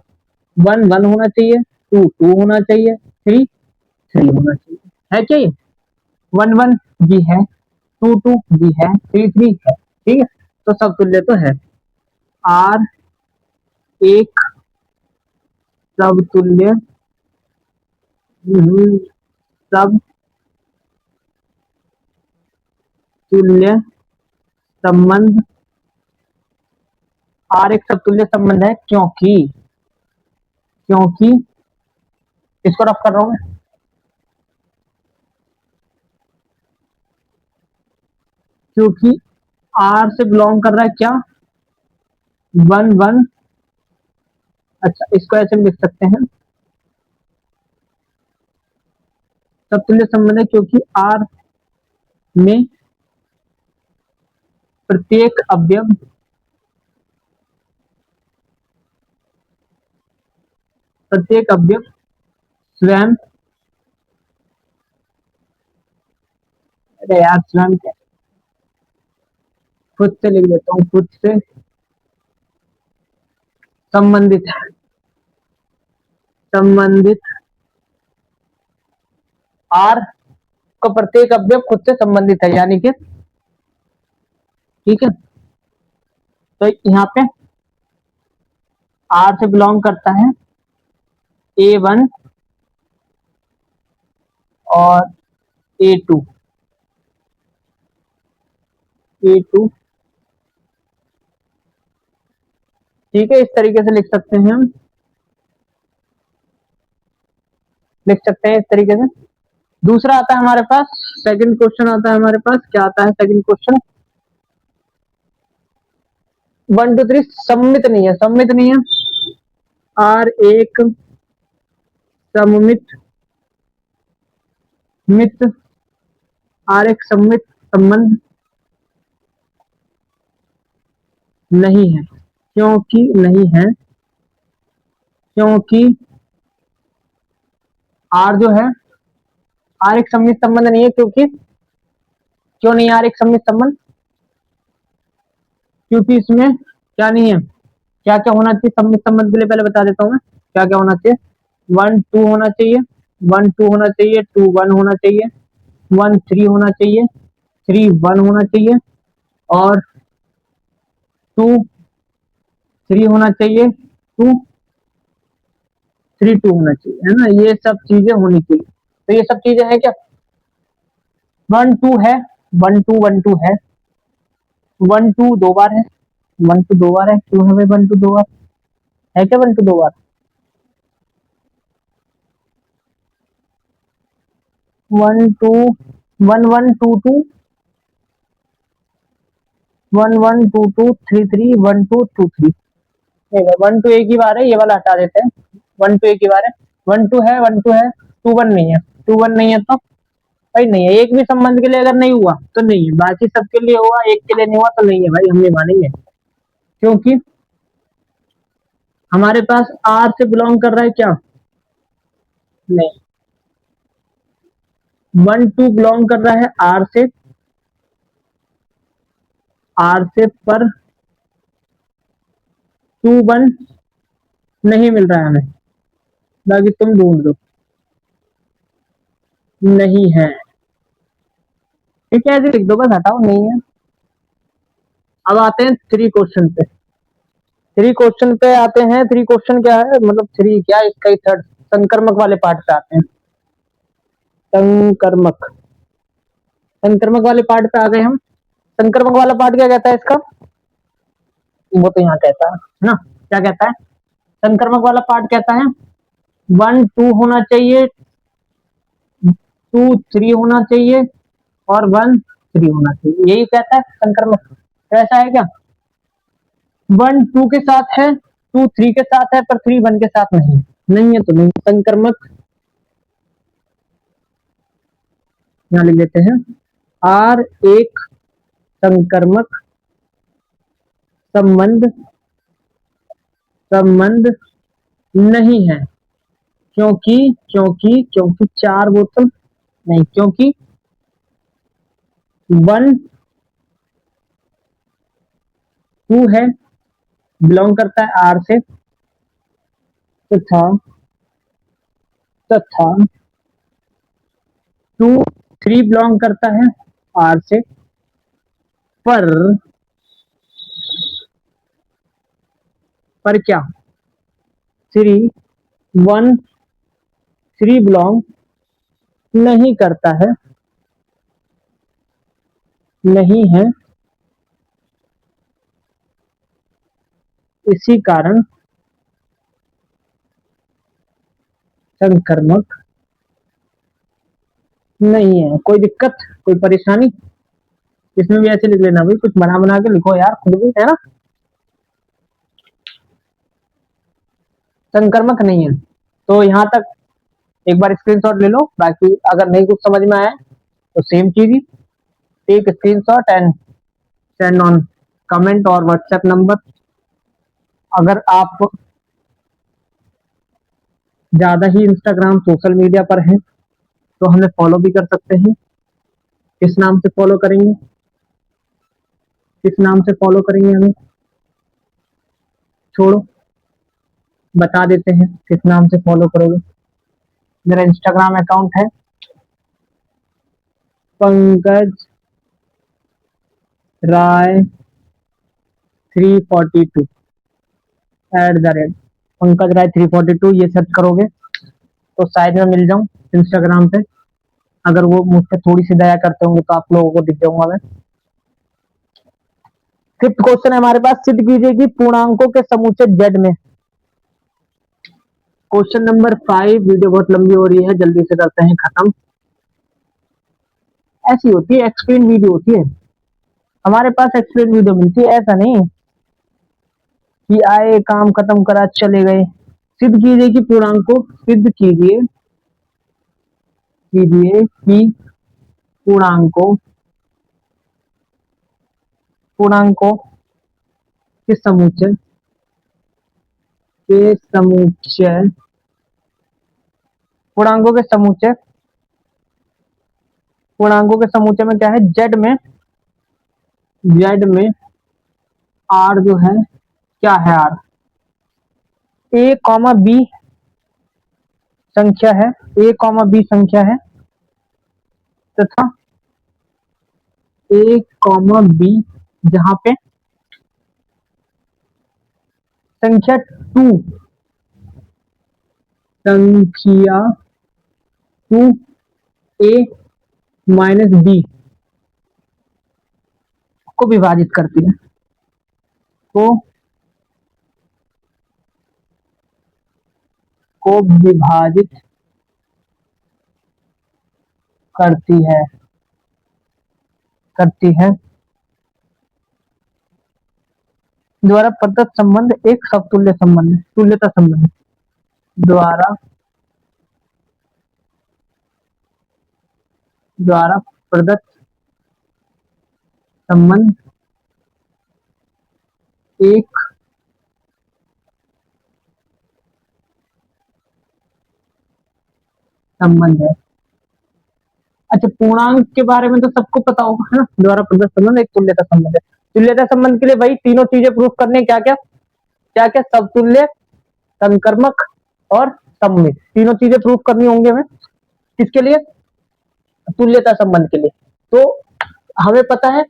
1 1 होना चाहिए, 2 2 होना चाहिए, 3 3 होना चाहिए, है क्या ये, 1 1 जी है, 2 2 जी है, 3 3 है, ठीक है। तो समतुल्य तो है। आर एक समतुल्य, सब तुल्य संबंध, आर एक समतुल्य संबंध है क्योंकि, क्योंकि इसको रफ कर रहा हूं मैं। क्योंकि आर से बिलोंग कर रहा है क्या, 1 1। अच्छा, इसको ऐसे भी लिख सकते हैं, समतुल्य संबंध है क्योंकि आर में प्रत्येक अवयव स्वयं, अरे यार स्वयं क्या, खुद से लिख देता हूँ, खुद से संबंधित है, संबंधित आर का प्रत्येक अवयव खुद से संबंधित है, यानी कि ठीक है। तो यहाँ पे आर से बिलोंग करता है A1 और A2, A2 ठीक है। इस तरीके से लिख सकते हैं हम, लिख सकते हैं इस तरीके से। दूसरा आता है हमारे पास, सेकंड क्वेश्चन आता है हमारे पास, क्या आता है सेकंड क्वेश्चन, 1 2 3 सम्मित नहीं है, सम्मित नहीं है। आर एक सममित मित, आर एक सम्मित संबंध नहीं है, क्योंकि नहीं है, क्योंकि आर जो है, आर एक सम्मित संबंध नहीं है, क्योंकि क्यों नहीं आर एक सम्मित संबंध, क्योंकि इसमें क्या नहीं है, क्या क्या होना चाहिए सम्मित संबंध के लिए, पहले बता देता हूँ मैं क्या क्या होना चाहिए। 1 2 होना चाहिए, 1 2 होना चाहिए, 2 1 होना चाहिए, 1 3 होना चाहिए, 3 1 होना चाहिए, और 2 3 होना चाहिए, 2 3 2 होना चाहिए, है ना, ये सब चीजें होनी चाहिए। तो ये सब चीजें है क्या, 1 2 है, 1 2 1 2 है, 1 2 दो बार है, 1 2 दो बार है, क्यों है भाई 1 2 दो बार, है क्या 1 2 दो बार, 1 2 1 1 2 2 1 1 2 2 3 3 1 2 2 3, 1 2 एक ही बार है, ये वाला हटा देते हैं, 1 2 एक ही बार है, 1 2 है, 1 2 है, 2 1 नहीं है, 2 1 नहीं है तो भाई नहीं है, एक भी संबंध के लिए अगर नहीं हुआ तो नहीं है, बाकी सबके लिए हुआ, एक के लिए नहीं हुआ तो नहीं है भाई, हम नहीं मानेंगे। क्योंकि हमारे पास आर से बिलोंग कर रहा है क्या, नहीं, 1 2 बिलोंग कर रहा है आर से पर 2 1 नहीं मिल रहा है हमें, बाकी तुम ढूंढ दो, नहीं है, ठीक है, ऐसे लिख दो बस, हटाओ नहीं है। अब आते हैं 3 क्वेश्चन पे, 3 क्वेश्चन पे आते हैं, 3 क्वेश्चन क्या है, मतलब 3 क्या, इसका ही थर्ड संकर्मक वाले पार्ट पे आते हैं, संकर्मक, संकर्मक वाले पार्ट पे आ गए हम। संकर्मक वाला पार्ट क्या कहता है इसका, वो तो यहाँ कहता है ना, क्या कहता है, संकर्मक वाला पार्ट कहता है 1 2 होना चाहिए, 2 3 होना चाहिए, और 1 3 होना चाहिए, यही कहता है संकर्मक। तो ऐसा है क्या, 1 2 के साथ है, 2 3 के साथ है, पर 3 1 के साथ नहीं है, नहीं है तो नहीं संकर्मक। यहाँ लिख देते हैं, आर एक संकर्मक संबंध संबंध नहीं है, क्योंकि क्योंकि क्योंकि 4 बोतल नहीं, क्योंकि 1 2 है, बिलोंग करता है आर से, तथा तथा 2 3 बिलोंग करता है आर से, पर क्या 3 1 3 बिलोंग नहीं करता है, नहीं है, इसी कारण संकर्मक नहीं है। कोई दिक्कत, कोई परेशानी? इसमें भी ऐसे लिख लेना भाई, कुछ बना बना के लिखो यार खुद भी, है ना। संक्रमक नहीं है। तो यहाँ तक एक बार स्क्रीनशॉट ले लो, बाकी अगर नहीं कुछ समझ में आया तो सेम चीज ही, take screenshot and send on comment और व्हाट्सएप नंबर। अगर आप ज्यादा ही इंस्टाग्राम सोशल मीडिया पर हैं तो हमें फॉलो भी कर सकते हैं। किस नाम से फॉलो करेंगे, किस नाम से फॉलो करेंगे हमें, छोड़ो बता देते हैं किस नाम से फॉलो करोगे। मेरा इंस्टाग्राम अकाउंट है पंकज राय 342 @ पंकज राय 342, ये सर्च करोगे तो शायद मैं मिल जाऊं इंस्टाग्राम पे। अगर वो मुझसे थोड़ी सी दया करते होंगे तो आप लोगों को दिख जाऊंगा मैं। फिफ्थ क्वेश्चन है हमारे पास, सिद्ध कीजिए कि पूर्णांकों के समूचे जेड में। Question number 5। वीडियो बहुत लंबी हो रही है, जल्दी से करते हैं खत्म। ऐसी होती है, एक्सप्लेन वीडियो होती है हमारे पास, एक्सप्लेन वीडियो मिलती है, ऐसा नहीं कि आए काम खत्म करा चले गए। सिद्ध कीजिए कि पूर्णांकों, सिद्ध कीजिए कीजिए कि पूर्णांकों पूर्णांकों के समुच्चय पूर्णांकों के समुच्चय पूर्णांकों के समुच्चय में क्या है, जेड में आर जो है, क्या है आर, ए कॉमा बी संख्या है, ए कॉमा बी संख्या है तथा ए कॉमा बी जहां पे संख्या 2 ए माइनस बी को विभाजित करती है, को विभाजित करती है द्वारा प्रदत्त संबंध एक समतुल्य संबंध है, तुल्यता संबंध द्वारा प्रदत्त संबंध एक संबंध है। अच्छा, पूर्णांक के बारे में तो सबको पता होगा, है ना। द्वारा प्रदत्त संबंध एक तुल्यता संबंध है। तुल्यता संबंध के लिए भाई तीनों चीजें प्रूफ करने, क्या क्या समतुल्य, संकर्मक और सममित, तीनों चीजें प्रूफ करनी होंगी हमें। किसके लिए, तुल्यता संबंध के लिए। तो हमें पता है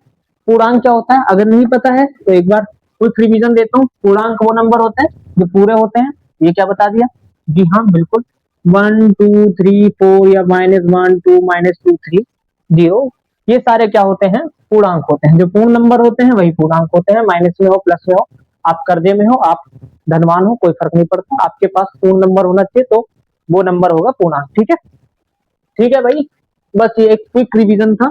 पूर्णांक क्या होता है, अगर नहीं पता है तो एक बार क्विक रिवीजन देता हूँ। पूर्णांक वो नंबर होते हैं जो पूरे होते हैं, ये क्या बता दिया, जी हाँ बिल्कुल, 1 2 3 4 या -1 2 -2 3 0, ये सारे क्या होते हैं, पूर्णांक होते हैं। जो पूर्ण नंबर होते हैं वही पूर्णांक होते हैं, माइनस में हो प्लस में हो, आप कर्जे में हो आप धनवान हो, कोई फर्क नहीं पड़ता, आपके पास पूर्ण नंबर होना चाहिए तो वो नंबर होगा पूर्णांक। ठीक है, ठीक है भाई, बस ये एक क्विक रिवीजन था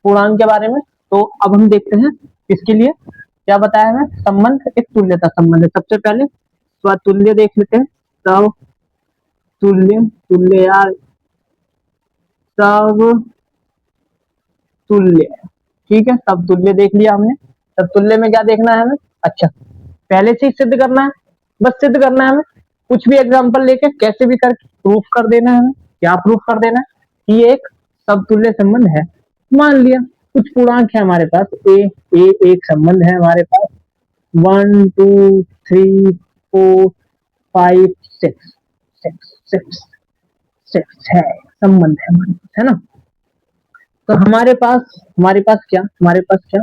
पूर्णांक के बारे में। तो अब हम देखते हैं इसके लिए क्या बताया हमें, संबंध एक तुल्यता संबंध है। सबसे पहले स्वतुल्य देख लेते हैं, सब तुल्य यार, सब तुल्य, ठीक है, सब तुल्य देख लिया हमने। सब तुल्य में क्या देखना है हमें, अच्छा पहले से ही सिद्ध करना है, बस सिद्ध करना है हमें, कुछ भी एग्जांपल लेके कैसे भी करके प्रूफ कर देना है हमें। क्या प्रूफ कर देना है कि ये एक समतुल्य संबंध है। मान लिया कुछ पूर्णांक है हमारे पास, ए एक संबंध है हमारे पास, 1 2 3 4 5 6 6 है, संबंध है हमारे पास, है ना। तो हमारे पास क्या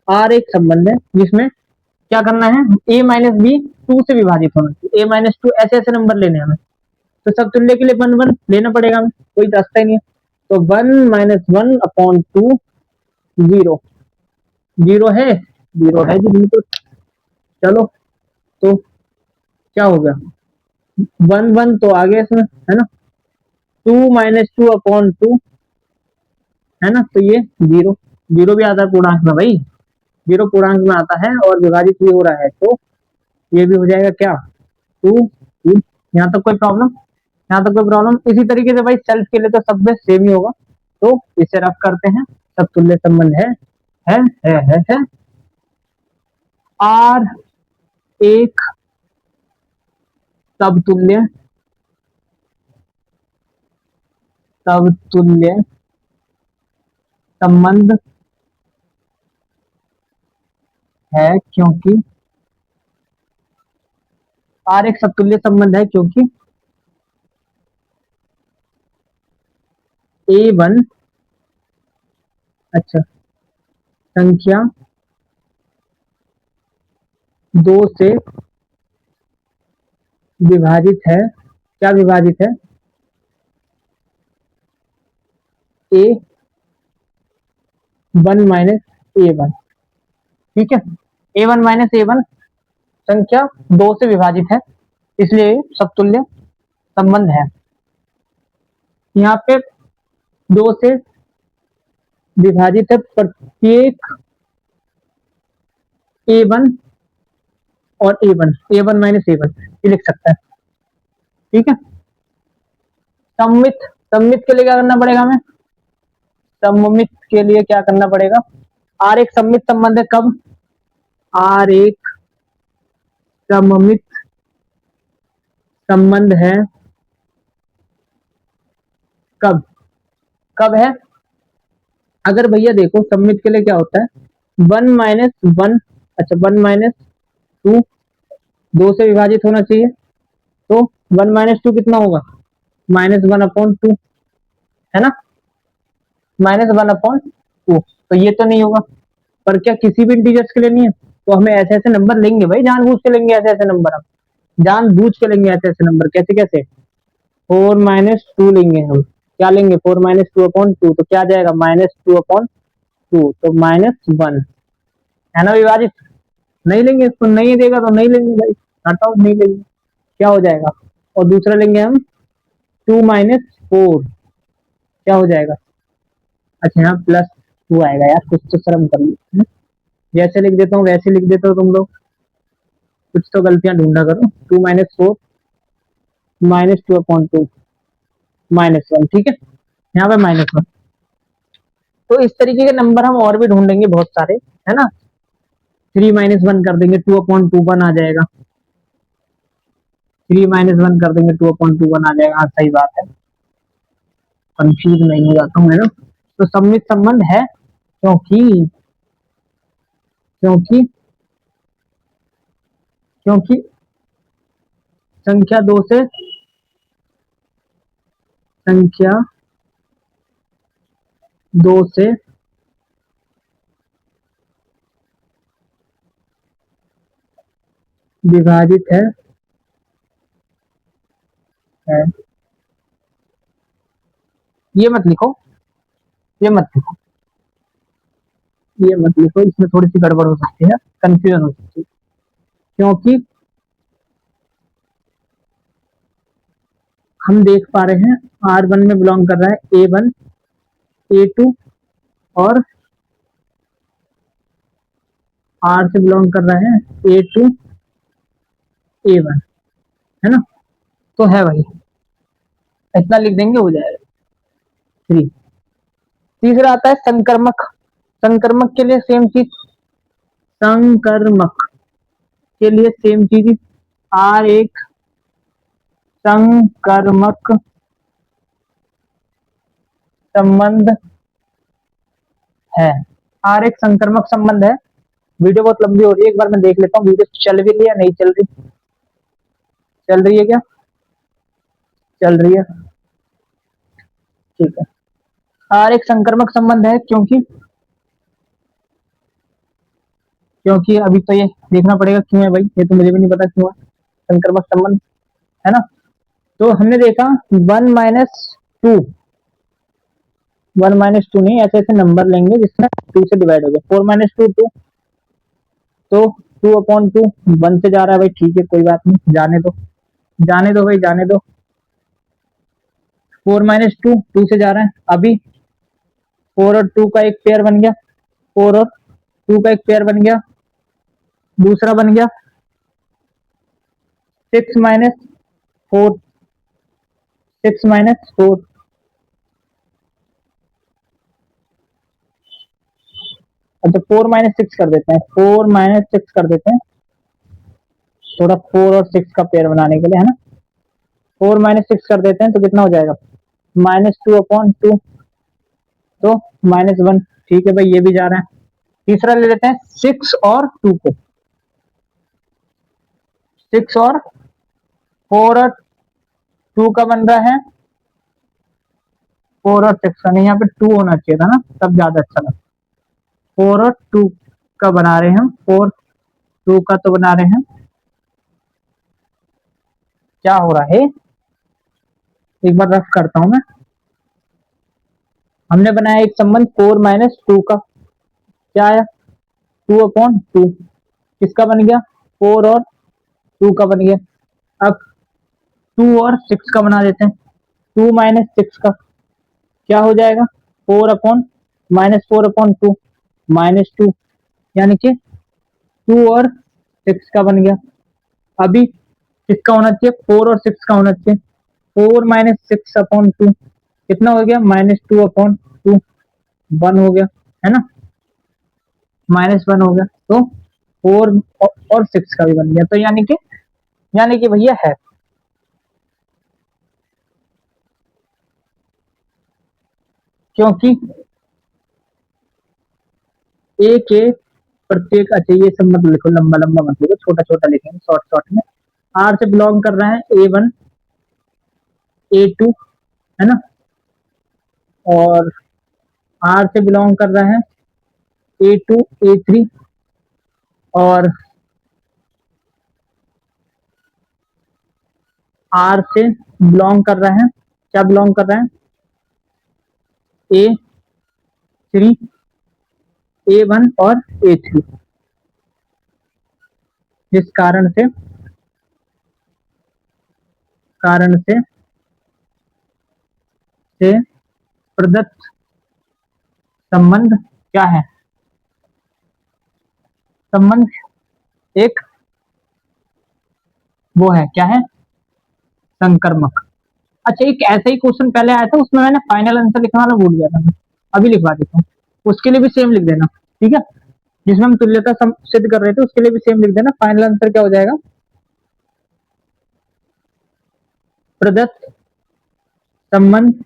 आर एक संबंध है जिसमें क्या करना है, ए माइनस बी 2 से विभाजित होना चाहिए, a-2 ऐसे ऐसे नंबर लेने हमें। तो सब तुल्य के लिए 1 1 लेना पड़ेगा हमें, कोई रास्ता ही नहीं है। तो 1 - 1/2 0 0 है, 0 है जी बिल्कुल। चलो तो क्या हो गया, 1 1 तो आ गया इसमें, है ना, 2 - 2/2 है ना, तो ये जीरो, जीरो भी आता है पूर्णांक में भाई, जीरो पूर्णांक में आता है और विभाजित भी हो रहा है, तो ये भी हो जाएगा क्या, 2 2। यहाँ तक कोई प्रॉब्लम, यहाँ तक कोई प्रॉब्लम। इसी तरीके से भाई सेल्फ के लिए तो सब में सेम ही होगा, तो इसे रफ करते हैं। सब तुल्य संबंध है आर एक समतुल्य समतुल्य संबंध है क्योंकि आर एक समतुल्य संबंध है क्योंकि A1 अच्छा संख्या 2 से विभाजित है, क्या विभाजित है, A1 - A1, ठीक है, A1 - A1 संख्या 2 से विभाजित है, इसलिए समतुल्य संबंध है। यहाँ पे 2 से विभाजित है प्रत्येक A1 और A1 A1 - A1 ये लिख सकता है, ठीक है। सममित, सममित के लिए क्या करना पड़ेगा हमें, सममित के लिए क्या करना पड़ेगा, आर एक सममित संबंध है कब, आर एक सममित संबंध है कब, कब है, अगर भैया देखो सममित के लिए क्या होता है, 1 - 1 अच्छा 1 - 2 2 से विभाजित होना चाहिए, तो 1 - 2 कितना होगा, -1/2 है ना, -1/2, तो ये तो नहीं होगा। पर क्या किसी भी इंटीजर्स के लिए नहीं है, तो हमें ऐसे ऐसे नंबर लेंगे भाई, जानबूझ के लेंगे ऐसे ऐसे नंबर, हम जानबूझ के लेंगे ऐसे ऐसे नंबर, कैसे कैसे, 4 - 2 लेंगे हम, क्या लेंगे 4 - 2/2, तो क्या आ जाएगा -2/2, तो -1 है ना विभाजित, नहीं लेंगे इसको, नहीं देगा तो नहीं लेंगे भाई, हटाओ नहीं लेंगे, क्या हो जाएगा, और दूसरा लेंगे हम 2 - 4 क्या हो जाएगा, अच्छा यहाँ +2 आएगा, यार कुछ तो शर्म कर ली, जैसे लिख देता हूँ वैसे लिख देता हूँ, तुम लोग कुछ तो गलतियां ढूंढा करो, 2 - 4 -2/2 -1, ठीक है, यहाँ पे -1। तो इस तरीके के नंबर हम और भी ढूंढेंगे बहुत सारे, है ना, 3 - 1 कर देंगे 2/2 आ जाएगा, 3 - 1 कर देंगे 2/2 आ जाएगा, हाँ सही बात है, कंफ्यूज नहीं हो जाता हूँ मैं ना। तो सममित संबंध है क्योंकि क्योंकि क्योंकि संख्या 2 से विभाजित है। ये मत लिखो, ये मत लिखो, ये मत लिखो, इसमें थोड़ी सी गड़बड़ हो सकती है, कंफ्यूजन हो सकती है, क्योंकि हम देख पा रहे हैं R1 में बिलोंग कर रहा है A1 A2 और R से बिलोंग कर रहा है A2 A1, है ना, तो है भाई, इतना लिख देंगे हो जाएगा 3। तीसरा आता है संकर्मक, संकर्मक के लिए सेम चीज, संकर्मक के लिए सेम चीज, आर एक संकर्मक संबंध है, आर एक संकर्मक संबंध है। वीडियो बहुत लंबी हो रही है, एक बार मैं देख लेता हूँ वीडियो चल भी रही है नहीं चल रही, चल रही है क्या, चल रही है, ठीक है। आर एक संकर्मक संबंध है क्योंकि अभी तो ये देखना पड़ेगा क्यों है भाई, ये तो मुझे भी नहीं पता क्यों है संकर्मक संबंध, है ना। तो हमने देखा 1 - 2, 1 - 2 नहीं, ऐसे ऐसे नंबर लेंगे जिसमें 2 से डिवाइड हो गया, 4 - 2 2, तो 2/2 1 से जा रहा है भाई, ठीक है कोई बात नहीं, जाने दो, जाने दो भाई जाने दो, फोर माइनस टू, टू से जा रहा है अभी, फोर और टू का एक पेयर बन गया, फोर और टू का एक पेयर बन गया, दूसरा बन गया six minus four, six minus four, अच्छा फोर माइनस सिक्स कर देते हैं, फोर माइनस सिक्स कर देते हैं, थोड़ा फोर और सिक्स का पेयर बनाने के लिए, है ना। फोर माइनस सिक्स कर देते हैं तो कितना हो जाएगा, माइनस टू अपॉन टू, तो माइनस वन। ठीक है भाई, ये भी जा रहा है। तीसरा ले लेते हैं सिक्स और टू को, सिक्स और फोर और टू का बन रहा है, फोर और सिक्स का नहीं, यहाँ पे टू होना चाहिए था ना, तब ज्यादा अच्छा लगा। फोर और टू का बना रहे हैं हम, फोर टू का तो बना रहे हैं, क्या हो रहा है, एक बार रफ करता हूं मैं। हमने बनाया एक संबंध फोर माइनस टू का, क्या आया, टू अपॉन टू, किसका बन गया, फोर और टू का बन गया। अब टू और सिक्स का बना देते हैं, टू माइनस सिक्स का क्या हो जाएगा, four upon minus four upon two, minus two, यानी कि टू और सिक्स का बन गया। अभी किसका होना चाहिए, फोर और सिक्स का होना चाहिए, four minus six upon two कितना हो गया, minus two upon two, one हो गया, है ना, माइनस वन हो गया। तो फोर और सिक्स का भी बन गया, तो यानी कि भैया है, क्योंकि ए के प्रत्येक, अच्छा ये सब मत लिखो, लंबा लंबा मत लिखो, छोटा छोटा लिखेंगे शॉर्ट शॉर्ट में। आर से बिलोंग कर रहा है ए वन, ए टू, है ना, और आर से बिलोंग कर रहा है ए टू, ए थ्री, और आर से बिलोंग कर रहा है, क्या बिलोंग कर रहा है, ए थ्री, ए वन और ए थ्री, जिस कारण से प्रदत्त संबंध क्या है, संबंध एक वो है, क्या है, संकर्मक। अच्छा एक ऐसा ही क्वेश्चन पहले आया था, उसमें मैंने फाइनल आंसर लिखवाना भूल गया था, मैं अभी लिखवा देता हूँ, उसके लिए भी सेम लिख देना, ठीक है, जिसमें हम तुल्यता सिद्ध कर रहे थे उसके लिए भी सेम लिख देना। फाइनल आंसर क्या हो जाएगा, प्रदत्त संबंध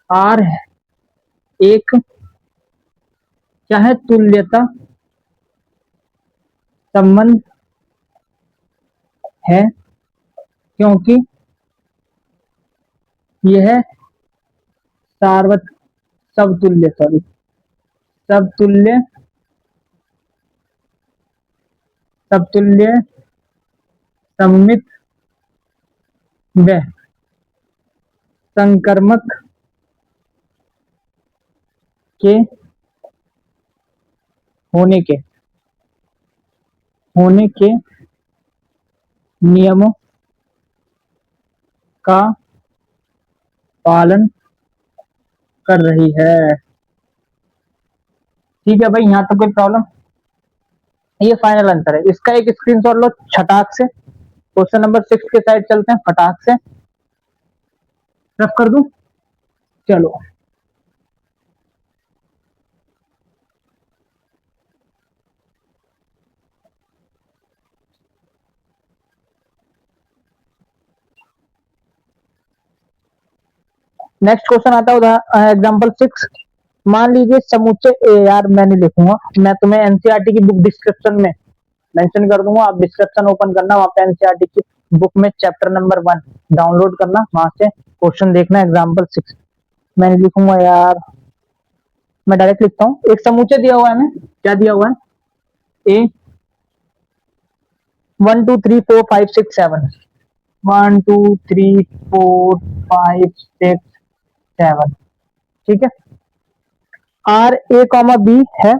आर है, एक क्या है, तुल्यता संबंध है, क्योंकि यह सार्वत समतुल्य, सॉरी समतुल्य, समतुल्य सममित व संकर्मक के होने के नियमों का पालन कर रही है। ठीक है भाई, यहाँ तक कोई प्रॉब्लम, ये फाइनल आंसर है इसका, एक स्क्रीनशॉट लो छटाक से। क्वेश्चन नंबर सिक्स के साइड चलते हैं, फटाक से रफ कर दूं, चलो। नेक्स्ट क्वेश्चन आता है एग्जांपल सिक्स। मान लीजिए समुच्चय ए, यार मैं नहीं लिखूंगा, मैं तुम्हें एनसीईआरटी की बुक डिस्क्रिप्शन में मेंशन कर दूंगा, आप डिस्क्रिप्शन ओपन करना, वहां पे एनसीईआरटी की बुक में चैप्टर नंबर वन डाउनलोड करना, वहां से क्वेश्चन देखना एग्जांपल सिक्स। मैं नहीं लिखूंगा यार, मैं डायरेक्ट लिखता हूँ। एक समुच्चय दिया हुआ है, हमें क्या दिया हुआ है, A one two three four five six seven, one two three four five six seven, ठीक है। आर ए कॉमा बी है,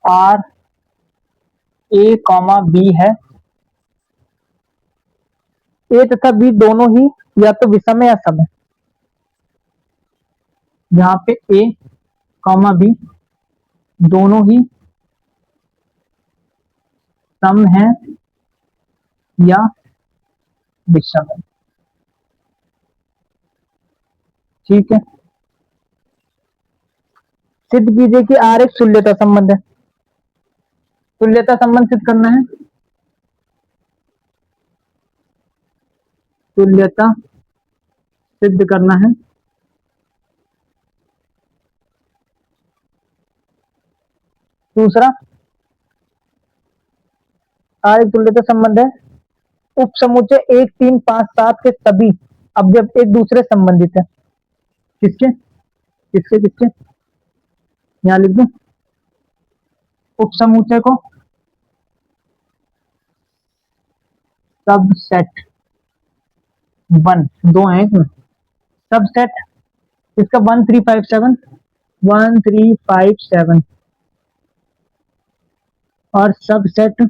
आर ए कॉमा बी है, ए तथा बी दोनों ही या तो विषम है या सम है। जहां पे ए कॉमा बी दोनों ही सम है या विषम है। ठीक है, सिद्ध कीजिए कि आर एक तुल्यता संबंध है। तुल्यता संबंध सिद्ध करना है। तुल्यता सिद्ध करना है। दूसरा, आर एक तुल्यता संबंध है, उप समुच्चय 1, 3, 5, 7 के सभी अवयव एक दूसरे संबंधित है। किसके किसके किसके, यहां लिख दो उप समुच्चय को सबसेट 1, दो है इसमें, सबसेट इसका 1, 3, 5, 7, 1, 3, 5, 7 और सबसेट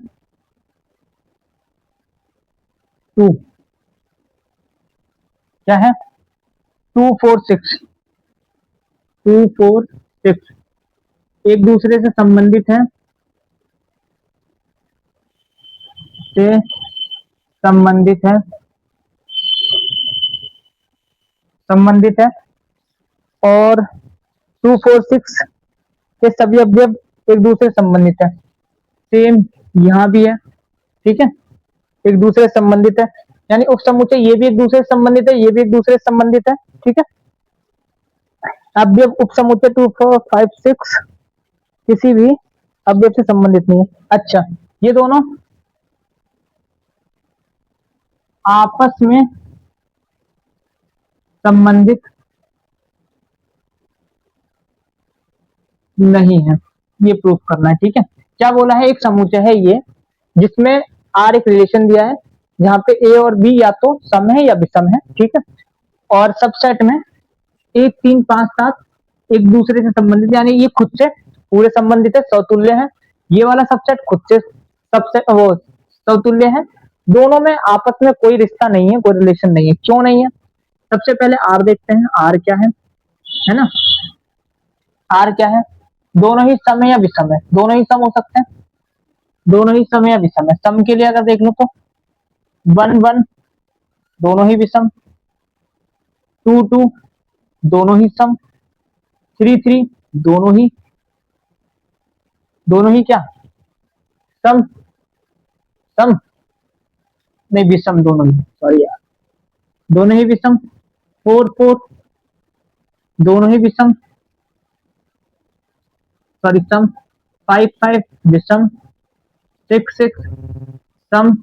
2 क्या है, 2, 4, 6, 2, 4, 6 एक दूसरे से संबंधित है, से संबंधित है, संबंधित है और 2, 4, 6 के सभी अवयव एक दूसरे से संबंधित है। सेम यहां भी है। ठीक है, एक दूसरे से संबंधित है, यानी उप समुच्चय ये भी एक दूसरे से संबंधित है, ये भी एक दूसरे से संबंधित है। ठीक है, अवयव उप समुच्चय 2, 4, 5, 6 किसी भी अवयव से संबंधित नहीं है। अच्छा, ये दोनों आपस में संबंधित नहीं है, ये प्रूफ करना है। ठीक है, क्या बोला है, एक समुच्चय है ये जिसमें आर एक रिलेशन दिया है जहां पे ए और बी या तो सम है या विषम है। ठीक है, और सबसेट में 1, 3, 5, 7 एक दूसरे से संबंधित, यानी ये खुद से पूरे संबंधित है, समतुल्य है। ये वाला सबसेट खुद से सबसे वो समतुल्य है। दोनों में आपस में कोई रिश्ता नहीं है, कोई रिलेशन नहीं है। क्यों नहीं है, सबसे पहले आर देखते हैं, आर क्या है ना, आर क्या है, दोनों ही सम है या विषम है, दोनों ही सम हो सकते हैं, दोनों ही सम है या विषम है। सम के लिए अगर देख लो तो 1, 1 दोनों ही विषम, 2, 2 दोनों ही सम, 3, 3 दोनों ही क्या, सम, सम नहीं विषम, दोनों ही, सॉरी यार, दोनों ही विषम, 4, 4 दोनों ही विषम, सॉरी सम, 5, 5 विषम, 6, 6 सम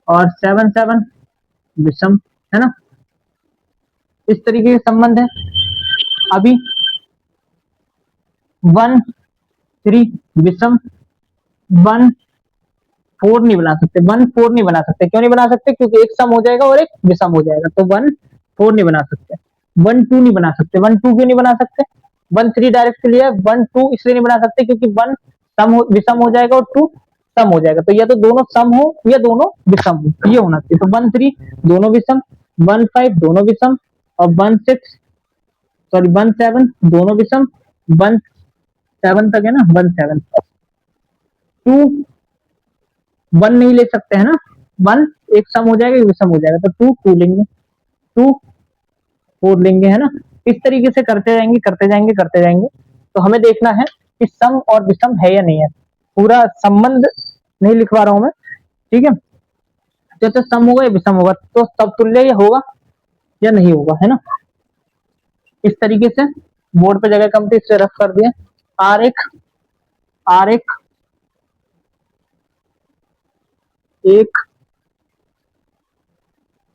और 7, 7 विषम, है ना। इस तरीके के संबंध है। अभी 1, 3 विषम, 1, 4 नहीं बना सकते, 1, 4 नहीं बना सकते। क्यों नहीं बना सकते, क्योंकि एक सम हो जाएगा और एक विषम हो जाएगा, तो 1, 4 नहीं बना सकते। 1, 2 नहीं बना सकते, 1, 2 क्यों नहीं बना सकते, 1, 3 डायरेक्ट क्लियर है, 1, 2 इसलिए नहीं बना सकते क्योंकि 1 विषम हो जाएगा और 2 सम हो जाएगा, तो या तो दोनों सम हो या दोनों विषम हो, ये होना चाहिए। तो 1, 3 दोनों विषम, 1, 5 दोनों विषम और 1, 6 सॉरी 1, 7 दोनों विषम, 1, 7 तक है ना, 1, 7 2, 1 नहीं ले सकते है ना, 1 एक सम हो जाएगा, एक विषम हो जाएगा, तो 2, 2 लेंगे, 2, 4 लेंगे, है ना। इस तरीके से करते जाएंगे करते जाएंगे करते जाएंगे, तो हमें देखना है कि सम और विषम है या नहीं है। पूरा संबंध नहीं लिखवा रहा हूं मैं, ठीक है। जैसे सम होगा या विषम होगा तो समतुल्य ये होगा या नहीं होगा, है ना। इस तरीके से बोर्ड पे जगह कम थी इससे रफ कर दिया। आर एक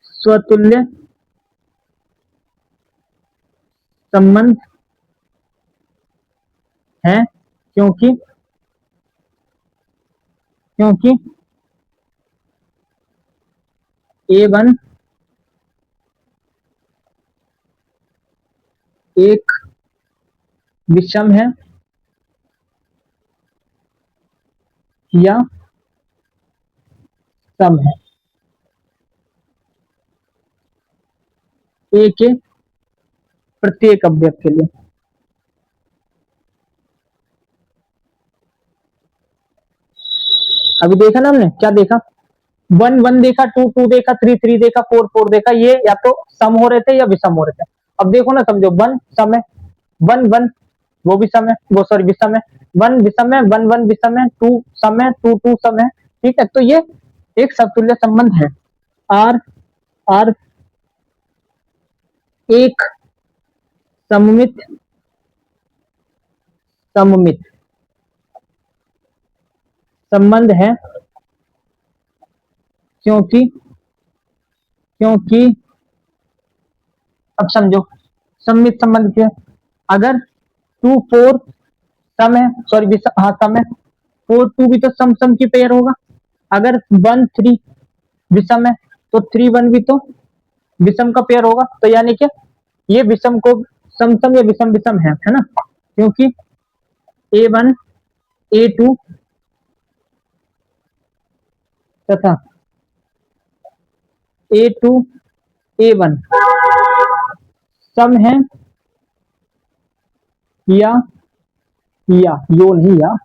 स्वतुल्य संबंध है क्योंकि क्योंकि A1 एक विषम है या सम है। ए के प्रत्येक अवयव के लिए। अभी देखा ना हमने, क्या देखा, 1 1 देखा, 2 2 देखा, 3 3 देखा, 4 4 देखा, ये या तो सम हो रहे थे या विषम हो रहे थे। अब देखो ना, समझो 1 सम है, 1 1 वो भी सम है, वो सॉरी विषम है, 1 विषम है, 1 1 विषम है, 2 सम है, 2 2 सम है। ठीक है, तो ये एक समतुल्य संबंध है। आर आर एक सममित सममित संबंध है, क्योंकि क्योंकि अब समझो सममित संबंध क्या है। अगर 2 4 सम है, सॉरी हाँ सम है, 4 2 भी तो सम सम की पेयर होगा। अगर 1 3 विषम है तो 3 1 भी तो विषम का पेयर होगा। तो यानी कि ये विषम को सम सम या विषम विषम है ना, क्योंकि A1 A2 तथा A2 A1 सम है या यो नहीं या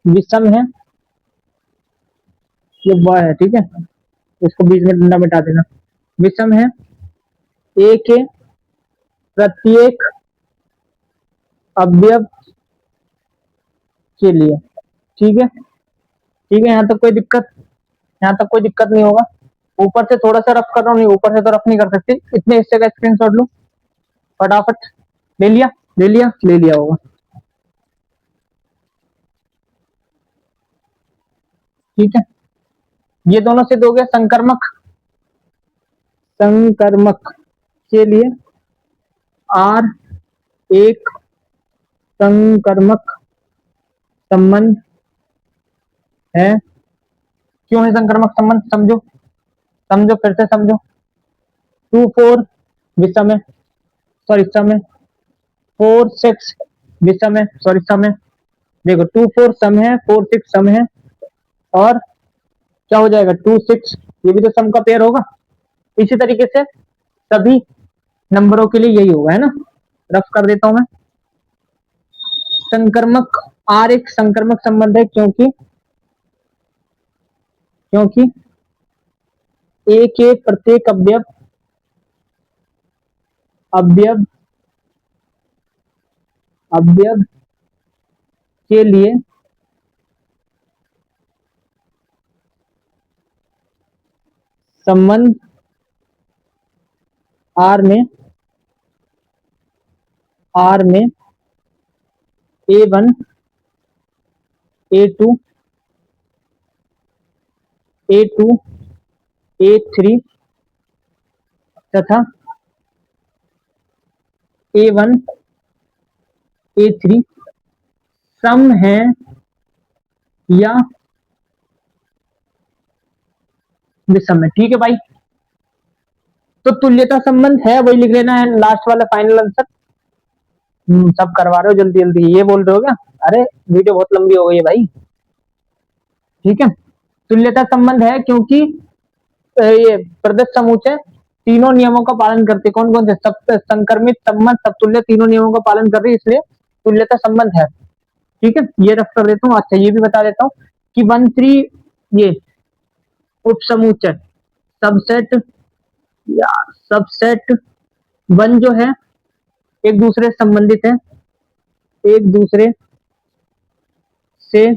विषम है, ये व है, ठीक है, इसको बीच में डंडा मिटा देना। विषम है ए के प्रत्येक अवयव के लिए। ठीक है, ठीक है, यहाँ तक कोई दिक्कत, यहाँ तक कोई दिक्कत नहीं होगा। ऊपर से थोड़ा सा रफ कर रहा हूँ, नहीं ऊपर से तो रफ नहीं कर सकते, इतने हिस्से का स्क्रीनशॉट लो फटाफट। ले लिया ले लिया ले लिया होगा। ठीक है, ये दोनों सिद्ध हो गया। संकर्मक संकर्मक के लिए आर एक संकर्मक संबंध है। क्यों है संकर्मक संबंध, समझो समझो फिर से समझो। 2 4 विषम है, सॉरी सम है, 4 6 विषम है, सॉरी सम है। देखो 2 4 सम है, 4 6 सम है, और क्या हो जाएगा 2 6, ये भी तो सम का पेयर होगा। इसी तरीके से सभी नंबरों के लिए यही होगा, है ना। रफ कर देता हूं मैं। संकर्मक आर एक संकर्मक संबंध है, क्योंकि क्योंकि ए के प्रत्येक अवयव अवयव अवयव के लिए संबंध आर में A1 A2 A2 A3 तथा A1 A3 सम है या विषम है। ठीक है भाई, तो तुल्यता संबंध है, वही लिख लेना है लास्ट वाला फाइनल आंसर। सब करवा रहे हो जल्दी जल्दी, ये बोल रहे हो क्या? अरे वीडियो बहुत लंबी हो गई है भाई। ठीक है, तुल्यता संबंध है क्योंकि ये प्रदत्त समूचे तीनों नियमों का पालन करते। कौन कौन से? सब संक्रमित संबंध सबतुल्य तीनों नियमों का पालन कर रही है, इसलिए तुल्यता संबंध है। ठीक है, ये रफ कर देता हूँ। अच्छा, ये भी बता देता हूँ कि 1 3 ये उपसमुच्चय सबसेट या सबसेट 1 जो है एक दूसरे से संबंधित है, एक दूसरे से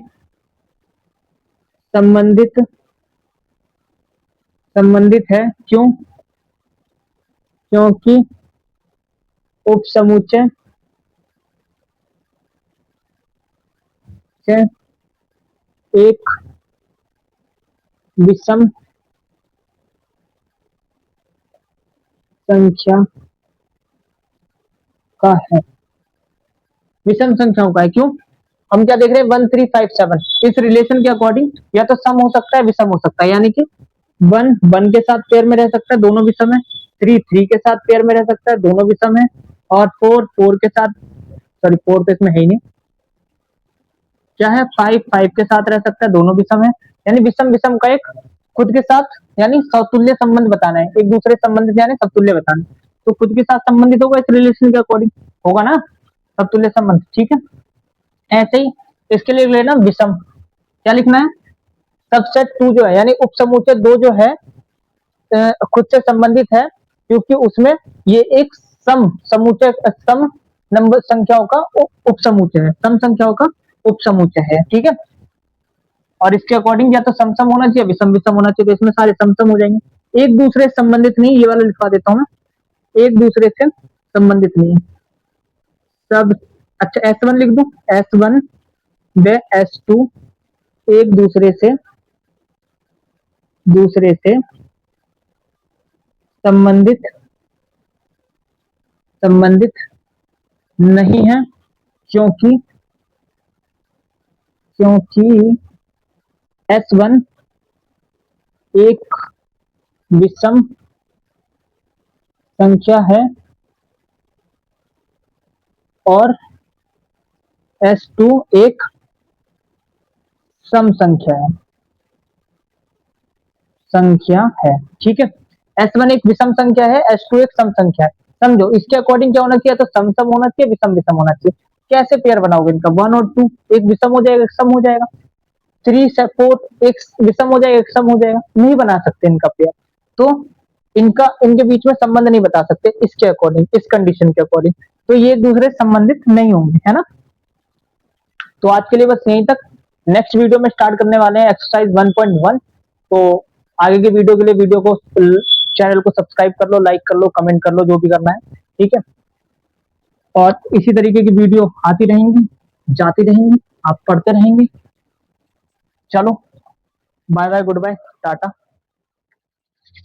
संबंधित है। क्यों? क्योंकि उपसमुच्चय से एक विषम संख्या का है, विषम संख्याओं का है। क्यों? हम क्या देख रहे हैं 1 3 5 7, इस रिलेशन के अकॉर्डिंग या तो सम हो सकता है विषम हो सकता है, यानी कि 1 1 के साथ पेयर में रह सकता है, दोनों विषम है। 3 3 के साथ पेयर में रह सकता है, दोनों विषम है। और 4 4 के साथ, सॉरी 4 तो इसमें है ही नहीं, क्या है 5 5 के साथ रह सकता है, दोनों विषम है। यानी विषम विषम का एक खुद के साथ यानी समतुल्य संबंध बताना है, एक दूसरे संबंध यानी समतुल्य बताना है। तो खुद के साथ संबंधित होगा इस रिलेशन के अकॉर्डिंग, होगा ना समतुल्य संबंध। ठीक है, ऐसे ही इसके लिए लेना विषम, क्या लिखना है, सबसेट टू जो है यानी उपसमुच्चय दो जो है खुद से संबंधित है, क्योंकि उसमें ये एक सम समुच्चय सम नंबर संख्याओं का उपसमुच्चय है, सम संख्याओं का उपसमुच्चय है। ठीक है, और इसके अकॉर्डिंग या तो समसम होना चाहिए विषम विषम होना चाहिए, तो इसमें सारे समसम हो जाएंगे, एक दूसरे से संबंधित नहीं, ये वाला लिखवा देता हूं मैं, एक दूसरे से संबंधित नहीं सब। अच्छा S1 लिख दूं, S1 व S2 एक दूसरे से संबंधित नहीं है, क्योंकि S1 एक विषम संख्या है और S2 एक सम संख्या है। ठीक है, S1 एक विषम संख्या है, S2 एक सम संख्या है, समझो। इसके अकॉर्डिंग क्या होना चाहिए, तो सम सम होना चाहिए, विषम विषम होना चाहिए। कैसे पेयर बनाओगे इनका, 1 और 2, एक विषम हो जाएगा एक सम हो जाएगा, 3 से 4 एक विषम हो जाएगा एक सम हो जाएगा, नहीं बना सकते इनका पेयर। तो इनके बीच में संबंध नहीं बता सकते इसके अकॉर्डिंग, इस कंडीशन के अकॉर्डिंग, तो ये एक दूसरे संबंधित नहीं होंगे, है ना। तो आज के लिए बस यहीं तक, नेक्स्ट वीडियो में स्टार्ट करने वाले हैं एक्सरसाइज 1.1। तो आगे के वीडियो के लिए वीडियो को चैनल को सब्सक्राइब कर लो, लाइक कर लो, कमेंट कर लो, जो भी करना है। ठीक है, और इसी तरीके की वीडियो आती रहेंगी, जाती रहेंगी, आप पढ़ते रहेंगे। चलो bye bye, goodbye, Tata.